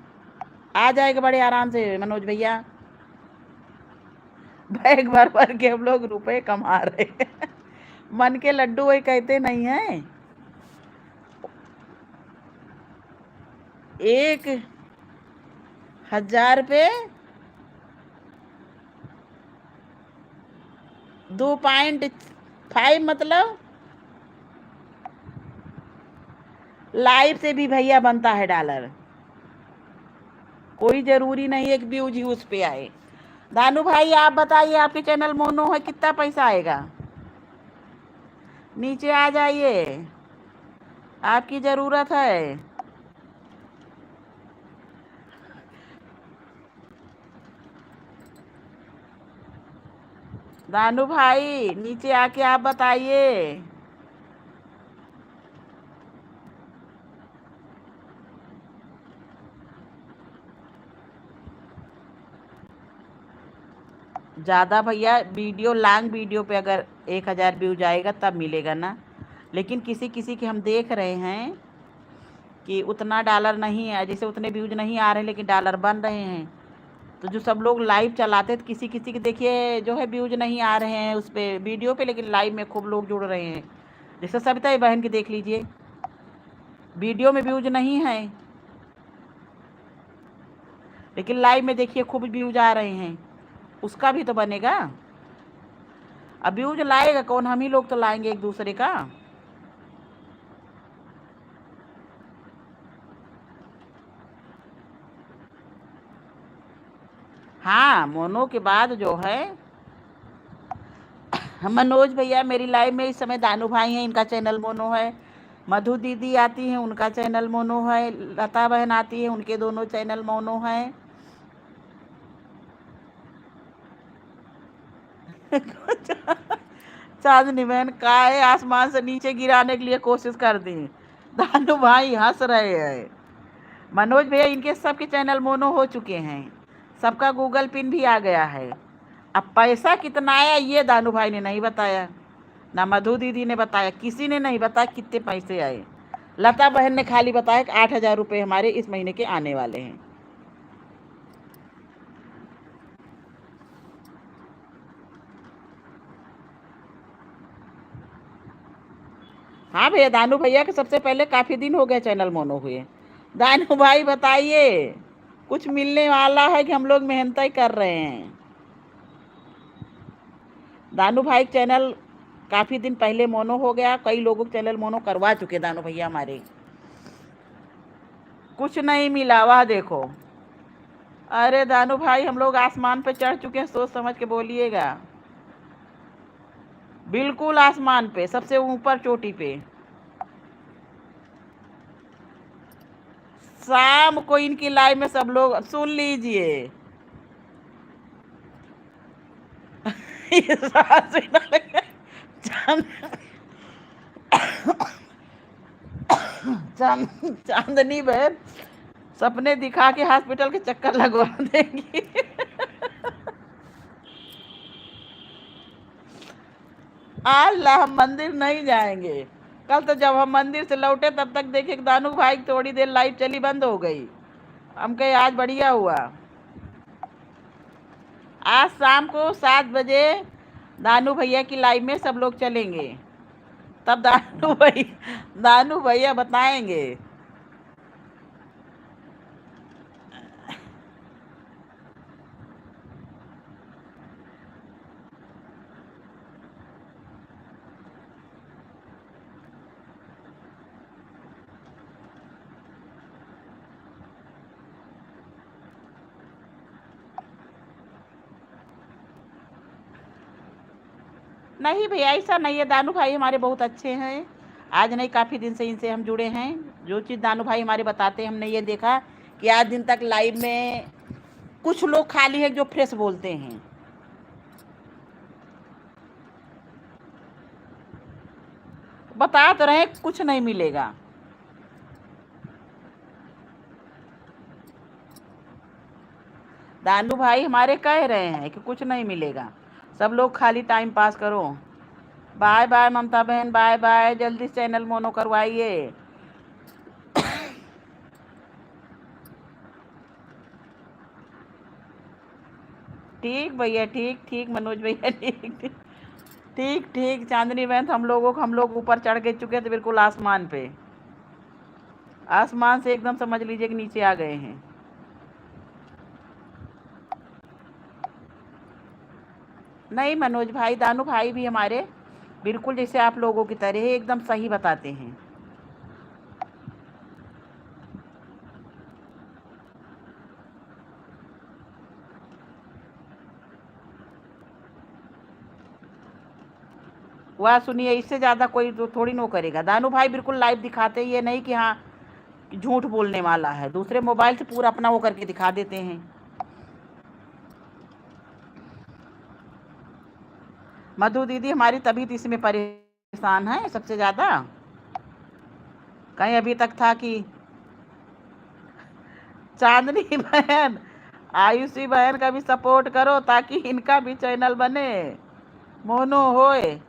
आ जाएगा बड़े आराम से मनोज भैया। बैग भर भर के हम लोग रुपए कमा रहे हैं। मन के लड्डू वही कहते नहीं हैं। 1,000 पे 2.5 मतलब लाइव से भी भैया बनता है डॉलर, कोई जरूरी नहीं है कि व्यूज ही उस पे आए। दानू भाई आप बताइए, आपके चैनल मोनो है, कितना पैसा आएगा? नीचे आ जाइए, आपकी ज़रूरत है। दानू भाई नीचे आके आप बताइए। ज़्यादा भैया वीडियो लॉन्ग वीडियो पे अगर 1,000 व्यूज आएगा तब मिलेगा ना, लेकिन किसी किसी के हम देख रहे हैं कि उतना डॉलर नहीं है, जैसे उतने व्यूज नहीं आ रहे लेकिन डॉलर बन रहे हैं। तो जो सब लोग लाइव चलाते तो किसी किसी के देखिए जो है व्यूज नहीं आ रहे हैं उस पर वीडियो पे, लेकिन लाइव में खूब लोग जुड़ रहे हैं। जैसे सविता बहन की देख लीजिए, वीडियो में व्यूज नहीं है लेकिन लाइव में देखिए खूब व्यूज आ रहे हैं, उसका भी तो बनेगा। अब व्यूज लाएगा कौन? हम ही लोग तो लाएंगे एक दूसरे का। हाँ मोनो के बाद जो है मनोज भैया मेरी लाइव में इस समय दानू भाई हैं, इनका चैनल मोनो है, मधु दीदी आती हैं उनका चैनल मोनो है, लता बहन आती है उनके दोनों चैनल मोनो हैं। चांदनी बहन का है आसमान से नीचे गिराने के लिए कोशिश कर दी, दानू भाई हंस रहे हैं। मनोज भैया इनके सबके चैनल मोनो हो चुके हैं, सबका गूगल पिन भी आ गया है। अब पैसा कितना आया ये दानू भाई ने नहीं बताया, ना मधु दीदी ने बताया, किसी ने नहीं बताया कितने पैसे आए। लता बहन ने खाली बताया कि 8,000 रुपये हमारे इस महीने के आने वाले हैं। हाँ भैया दानू भैया के सबसे पहले काफ़ी दिन हो गए चैनल मोनो हुए। दानू भाई बताइए, कुछ मिलने वाला है कि हम लोग मेहनत ही कर रहे हैं? दानू भाई चैनल काफ़ी दिन पहले मोनो हो गया, कई लोगों के चैनल मोनो करवा चुके दानू भैया हमारे, कुछ नहीं मिला। वह देखो, अरे दानू भाई हम लोग आसमान पे चढ़ चुके हैं, सोच समझ के बोलिएगा। बिल्कुल आसमान पे, सबसे ऊपर चोटी पे। शाम को इनकी लाइव में सब लोग सुन लीजिए। ये सांस भी ना लगे। चांद चांदनी बहन सपने दिखा के हॉस्पिटल के चक्कर लगवा देंगी। अल्लाह, हम मंदिर नहीं जाएंगे। कल तो जब हम मंदिर से लौटे तब तक देखे दानू भाई थोड़ी देर लाइव चली, बंद हो गई। हम कहे आज बढ़िया हुआ। आज शाम को 7 बजे दानू भैया की लाइव में सब लोग चलेंगे, तब दानू भैया बताएंगे। नहीं भैया, ऐसा नहीं है। दानू भाई हमारे बहुत अच्छे हैं। आज नहीं, काफ़ी दिन से इनसे हम जुड़े हैं। जो चीज़ दानू भाई हमारे बताते हैं, हमने ये देखा कि आज दिन तक लाइव में कुछ लोग खाली है जो फ्रेश बोलते हैं। बता तो रहे कुछ नहीं मिलेगा। दानू भाई हमारे कह रहे हैं कि कुछ नहीं मिलेगा, सब लोग खाली टाइम पास करो। बाय बाय ममता बहन, बाय बाय। जल्दी चैनल मोनो करवाइए। ठीक भैया, ठीक ठीक मनोज भैया, ठीक ठीक ठीक ठीक। चांदनी बहन, हम लोग ऊपर चढ़ के चुके थे, बिल्कुल आसमान पे। आसमान से एकदम समझ लीजिए कि नीचे आ गए हैं। नहीं मनोज भाई, दानू भाई भी हमारे बिल्कुल जैसे आप लोगों की तरह एकदम सही बताते हैं। वह सुनिए, इससे ज़्यादा कोई तो थोड़ी नो करेगा। दानू भाई बिल्कुल लाइव दिखाते हैं, ये नहीं कि हाँ झूठ बोलने वाला है। दूसरे मोबाइल से पूरा अपना वो करके दिखा देते हैं। मधु दीदी हमारी तबीयत इसमें परेशान है सबसे ज़्यादा। कहीं अभी तक था कि चांदनी बहन, आयुषी बहन का भी सपोर्ट करो ताकि इनका भी चैनल बने, मोनो होए।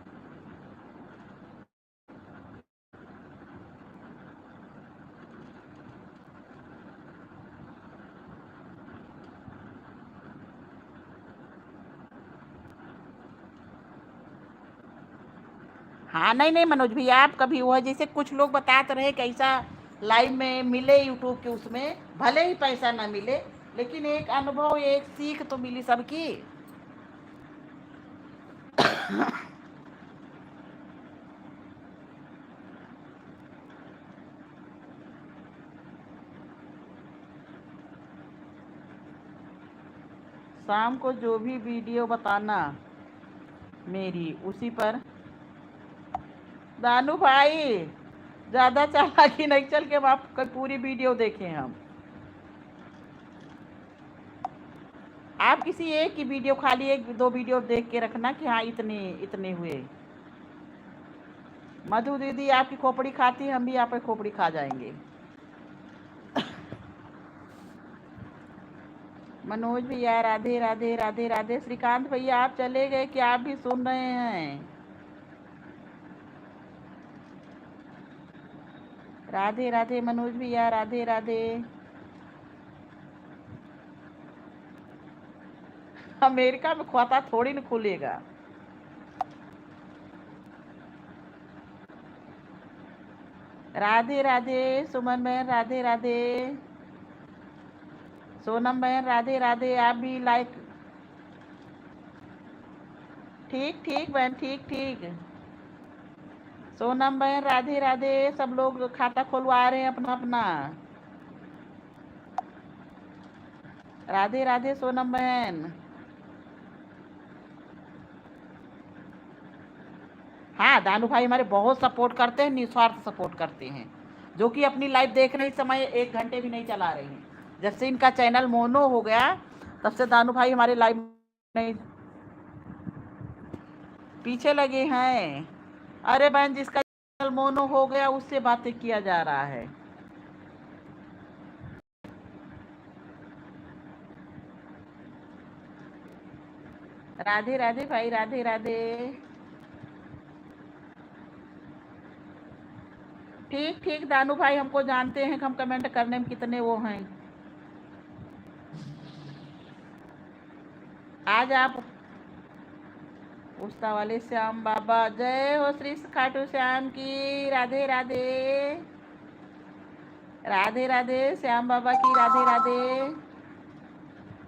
हाँ, नहीं नहीं मनोज भैया, आप कभी वो जैसे कुछ लोग बताते रहे कैसा लाइव में मिले यूट्यूब के उसमें, भले ही पैसा ना मिले, लेकिन एक अनुभव, एक सीख तो मिली सबकी। शाम को जो भी वीडियो बताना मेरी, उसी पर। दानू भाई ज़्यादा चालाकी नहीं, चल के अब आप पूरी वीडियो देखें हम। आप किसी एक की वीडियो, खाली एक दो वीडियो देख के रखना कि हाँ इतने इतने हुए। मधु दीदी आपकी खोपड़ी खाती है, हम भी आप खोपड़ी खा जाएंगे। मनोज भैया राधे राधे राधे राधे। श्रीकांत भैया आप चले गए कि आप भी सुन रहे हैं? राधे राधे मनोज भैया, राधे राधे। अमेरिका में खाता थोड़ी न खुलेगा। राधे राधे सुमन बहन, राधे राधे। सोनम बहन राधे राधे। आप भी लाइक। ठीक ठीक बहन, ठीक ठीक। सोनम बहन राधे राधे। सब लोग खाता खुलवा रहे हैं अपना अपना। राधे राधे सोनम बहन। हाँ, दानू भाई हमारे बहुत सपोर्ट करते हैं, निस्वार्थ सपोर्ट करते हैं, जो कि अपनी लाइफ देखने इस समय 1 घंटे भी नहीं चला रहे हैं। जब से इनका चैनल मोनो हो गया तब से दानू भाई हमारे लाइव नहीं पीछे लगे हैं। अरे बहन, जिसका चैनल मोनो हो गया उससे बातें किया जा रहा है। राधे राधे भाई, राधे राधे। ठीक ठीक दानू भाई, हमको जानते हैं कि हम कमेंट करने में कितने वो हैं। आज आप उस्ता वाले श्याम बाबा, जय हो श्री खाटू श्याम की, राधे राधे। राधे राधे श्याम बाबा की, राधे राधे।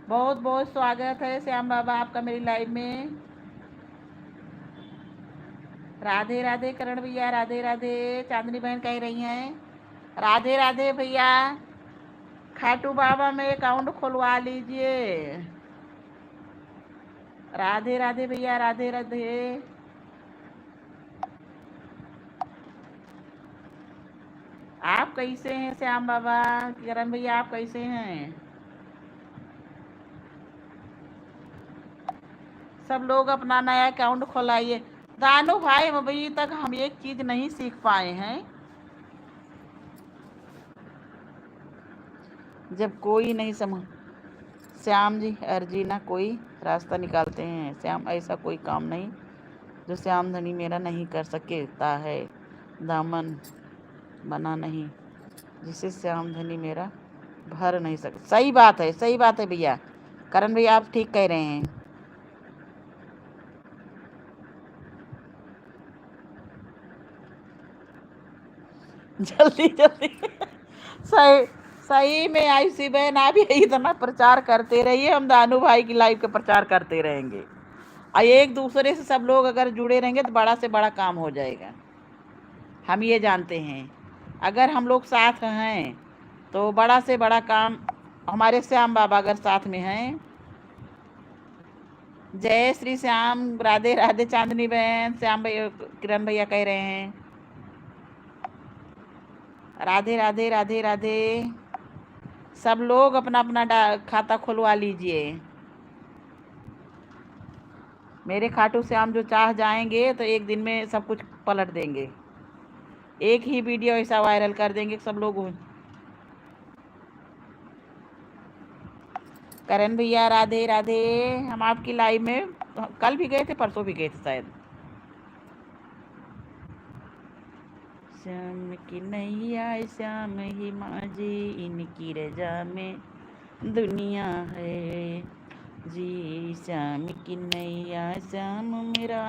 बहुत बहुत स्वागत है श्याम बाबा आपका मेरी लाइव में। राधे राधे करण भैया, राधे राधे। चांदनी बहन कह रही हैं राधे राधे भैया, खाटू बाबा में अकाउंट खुलवा लीजिए। राधे राधे भैया, राधे राधे। आप कैसे हैं श्याम बाबा, करण भैया आप कैसे हैं? सब लोग अपना नया अकाउंट खोलाइए। दानू भाई अभी तक हम एक चीज नहीं सीख पाए हैं, जब कोई नहीं समझ। श्याम जी अर्जी ना कोई रास्ता निकालते हैं। श्याम ऐसा कोई काम नहीं जो श्याम धनी मेरा नहीं कर सकता है, दामन बना नहीं जिसे श्याम धनी मेरा भर नहीं सकता। सही बात है, सही बात है भैया, करण भैया आप ठीक कह रहे हैं। जल्दी जल्दी सही सही में आयुषी बहन आप यही इतना प्रचार करते रहिए, हम दानू भाई की लाइव का प्रचार करते रहेंगे और एक दूसरे से सब लोग अगर जुड़े रहेंगे तो बड़ा से बड़ा काम हो जाएगा। हम ये जानते हैं अगर हम लोग साथ हैं तो बड़ा से बड़ा काम। हमारे श्याम बाबा अगर साथ में हैं, जय श्री श्याम, राधे राधे चांदनी बहन, श्याम भैया किरण भैया कह रहे हैं राधे राधे राधे राधे। सब लोग अपना अपना खाता खुलवा लीजिए। मेरे खाटू श्याम जो चाह जाएंगे तो एक दिन में सब कुछ पलट देंगे, एक ही वीडियो ऐसा वायरल कर देंगे सब लोग। करण भैया राधे राधे। हम आपकी लाइव में कल भी गए थे, परसों भी गए थे शायद। श्याम की नैया श्याम ही माझी, इनकी रजा में दुनिया है जी। श्याम की नैया श्याम मेरा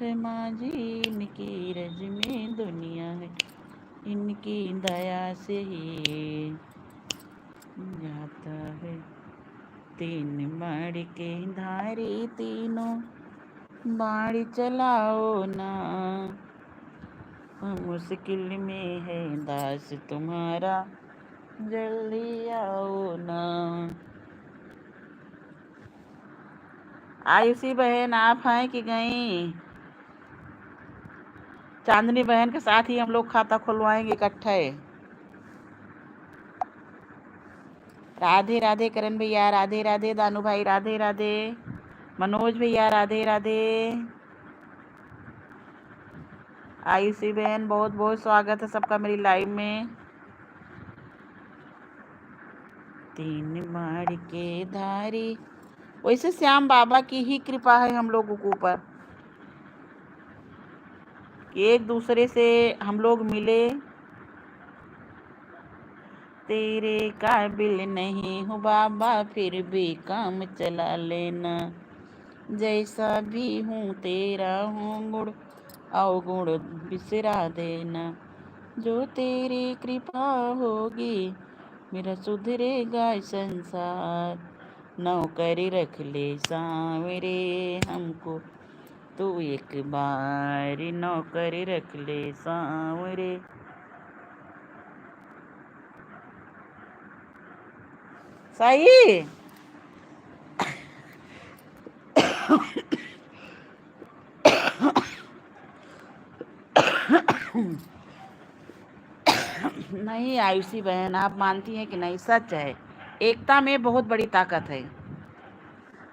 है माझी, इनकी रज में दुनिया है, इनकी दया से ही जाता है। तीन बाड़ी के धारी तीनों बाड़ी चलाओ ना, मुश्किल में है दास तुम्हारा, जल्दी आओ ना। आयुषी बहन आप हैं कि गई? चांदनी बहन के साथ ही हम लोग खाता खुलवाएंगे इकट्ठे। राधे राधे करण भैया, राधे राधे दानू भाई, राधे राधे मनोज भैया, राधे राधे। आयुषी बहन बहुत बहुत स्वागत है सबका मेरी लाइव में। तीन बाड़ के धारी, वैसे श्याम बाबा की ही कृपा है हम लोगों के ऊपर कि एक दूसरे से हम लोग मिले। तेरे काबिल नहीं हूँ बाबा फिर भी काम चला लेना, जैसा भी हूँ तेरा हूँ गुण अवगुण बिसरा देना, जो तेरी कृपा होगी मेरा सुधरेगा संसार, नौकरी रख ले सांवरे हमको तू एक बार, नौकरी रख ले सांवरे। सही नहीं आयुषी बहन आप मानती हैं कि नहीं? सच है, एकता में बहुत बड़ी ताकत है।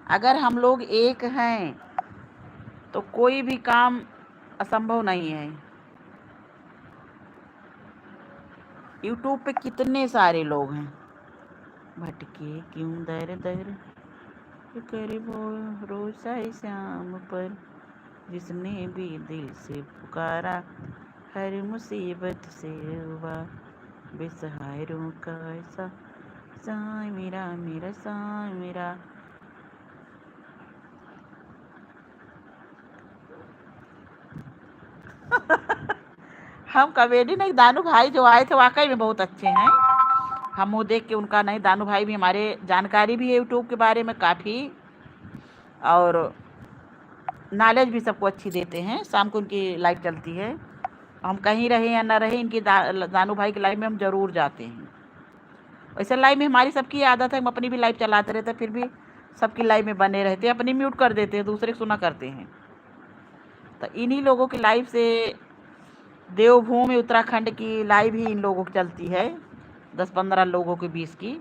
अगर हम लोग एक हैं तो कोई भी काम असंभव नहीं है। यूट्यूब पे कितने सारे लोग हैं, भटके क्यों दर दर, करे भरोसा है श्याम पर, जिसने भी दिल से पुकारा, हर मुसीबत से हुआ बेसहारों का ऐसा। साईं मेरा मेरा साईं मेरा। हम कॉमेडी नहीं, दानू भाई जो आए थे वाकई में बहुत अच्छे हैं। हम वो देख के उनका, नहीं दानू भाई भी हमारे जानकारी भी है यूट्यूब के बारे में काफ़ी, और नॉलेज भी सबको अच्छी देते हैं। शाम को उनकी लाइव चलती है, हम कहीं रहे या ना रहे, इनकी दानू भाई की लाइव में हम ज़रूर जाते हैं। वैसे लाइव में हमारी सबकी आदत है, हम अपनी भी लाइव चलाते रहते हैं, फिर भी सबकी लाइव में बने रहते हैं, अपनी म्यूट कर देते हैं, दूसरे सुना करते हैं। तो इन्हीं लोगों की लाइव से देवभूमि उत्तराखंड की लाइव ही इन लोगों की चलती है, 10-15 लोगों के बीच की।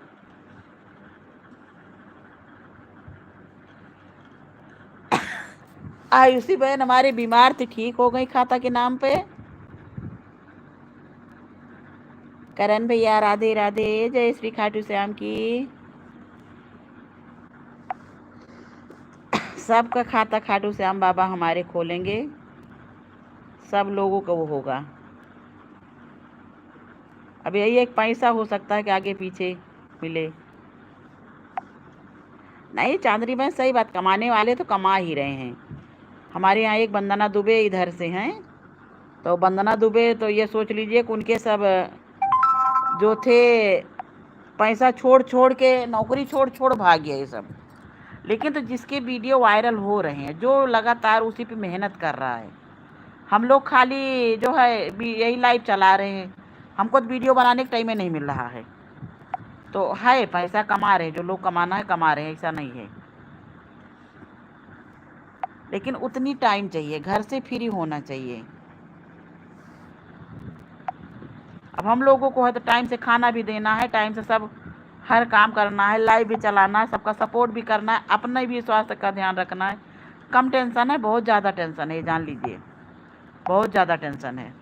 आयुषी बहन हमारी बीमार थी, ठीक हो गई खाता के नाम पे। करण भैया राधे राधे, जय श्री खाटू श्याम की। सबका खाता खाटू श्याम बाबा हमारे खोलेंगे, सब लोगों का वो होगा। अब यही एक पैसा हो सकता है कि आगे पीछे मिले। नहीं चांदनी बहन सही बात, कमाने वाले तो कमा ही रहे हैं। हमारे यहाँ एक वंदना दुबे इधर से हैं, तो वंदना दुबे तो ये सोच लीजिए कि उनके सब जो थे पैसा छोड़ छोड़ के, नौकरी छोड़ छोड़ भाग गया ये सब। लेकिन तो जिसके वीडियो वायरल हो रहे हैं, जो लगातार उसी पे मेहनत कर रहा है, हम लोग खाली जो है यही लाइव चला रहे हैं, हमको तो वीडियो बनाने का टाइम नहीं मिल रहा है। तो है पैसा कमा रहे हैं, जो लोग कमाना है कमा रहे हैं, ऐसा नहीं है। लेकिन उतनी टाइम चाहिए, घर से फ्री होना चाहिए। अब हम लोगों को है तो टाइम से खाना भी देना है, टाइम से सब हर काम करना है, लाइव भी चलाना है, सबका सपोर्ट भी करना है, अपने भी स्वास्थ्य का ध्यान रखना है। कम टेंशन है, बहुत ज़्यादा टेंशन है, जान लीजिए बहुत ज़्यादा टेंशन है।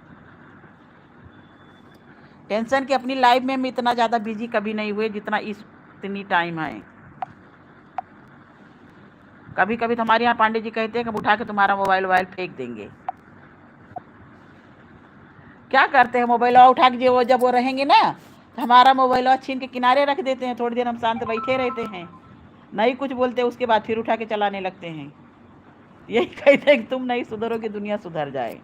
टेंशन कि अपनी लाइफ में हम इतना ज़्यादा बिजी कभी नहीं हुए जितना इतनी टाइम है। कभी कभी तो हमारे यहाँ पांडे जी कहते हैं कि उठा के तुम्हारा मोबाइल वोबाइल फेंक देंगे। क्या करते हैं, मोबाइल उठा के जब वो रहेंगे ना, तो हमारा मोबाइल छीन के किनारे रख देते हैं, थोड़ी देर हम शांत बैठे रहते हैं, नहीं कुछ बोलते, उसके बाद फिर उठा के चलाने लगते हैं। यही कहते हैं कि तुम नहीं सुधरोगे दुनिया सुधर जाए।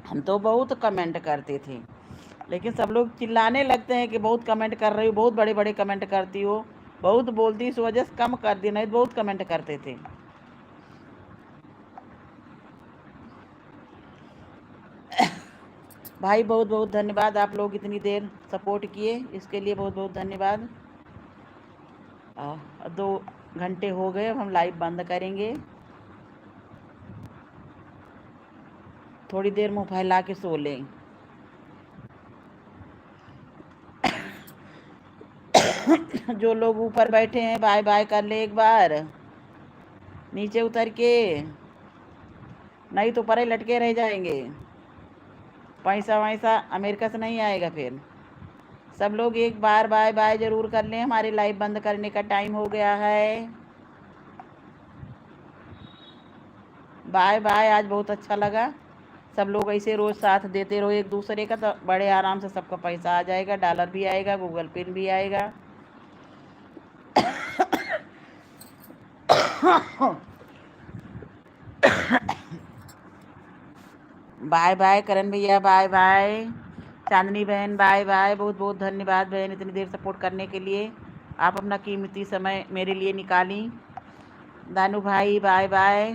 हम तो बहुत कमेंट करते थे, लेकिन सब लोग चिल्लाने लगते हैं कि बहुत कमेंट कर रही हो, बहुत बड़े बड़े कमेंट करती हो, बहुत बोलती, इस वजह से कम कर दी, नहीं तो बहुत कमेंट करते थे। भाई बहुत बहुत धन्यवाद, आप लोग इतनी देर सपोर्ट किए, इसके लिए बहुत बहुत धन्यवाद। 2 घंटे हो गए, अब हम लाइव बंद करेंगे। थोड़ी देर मुँह फैला के सो लें। जो लोग ऊपर बैठे हैं बाय बाय कर ले एक बार, नीचे उतर के, नहीं तो ऊपर ही लटके रह जाएंगे। पैसा वैसा अमेरिका से नहीं आएगा फिर। सब लोग एक बार बाय बाय ज़रूर कर लें, हमारे लाइव बंद करने का टाइम हो गया है। बाय बाय, आज बहुत अच्छा लगा। सब लोग ऐसे रोज़ साथ देते रहो एक दूसरे का, तो बड़े आराम से सबका पैसा आ जाएगा, डॉलर भी आएगा, गूगल पे भी आएगा। बाय बाय करण भैया, बाय बाय चांदनी बहन, बाय बाय। बहुत बहुत धन्यवाद बहन, इतनी देर सपोर्ट करने के लिए। आप अपना कीमती समय मेरे लिए निकाली। दानू भाई बाय बाय,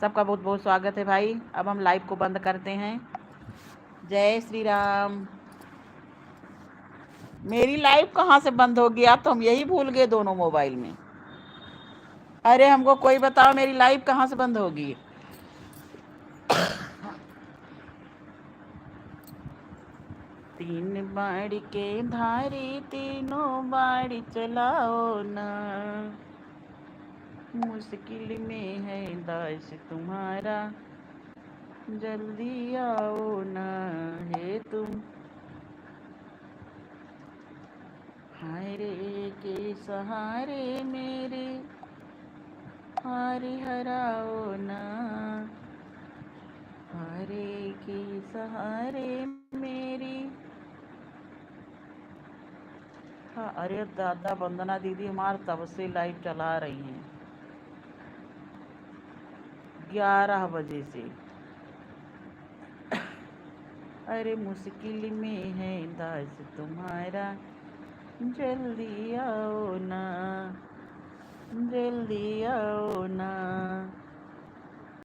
सबका बहुत बहुत स्वागत है भाई। अब हम लाइव को बंद करते हैं। जय श्री राम। मेरी लाइव कहाँ से बंद हो गया, तो हम यही भूल गए दोनों मोबाइल में। अरे हमको कोई बताओ मेरी लाइव कहाँ से बंद होगी। तीन बाड़ी के धारी तीनों बाड़ी चलाओ ना, मुश्किल में है दास तुम्हारा, जल्दी आओ ना है तुम। हाय रे के सहारे मेरे हारे हराओ ना, हारे के सहारे मेरी। हाँ, अरे दादा वंदना दीदी हमारे तब से लाइव चला रही हैं 11 बजे से। अरे मुश्किल में है दास तुम्हारा, जल्दी आओ ना, जल्दी आओ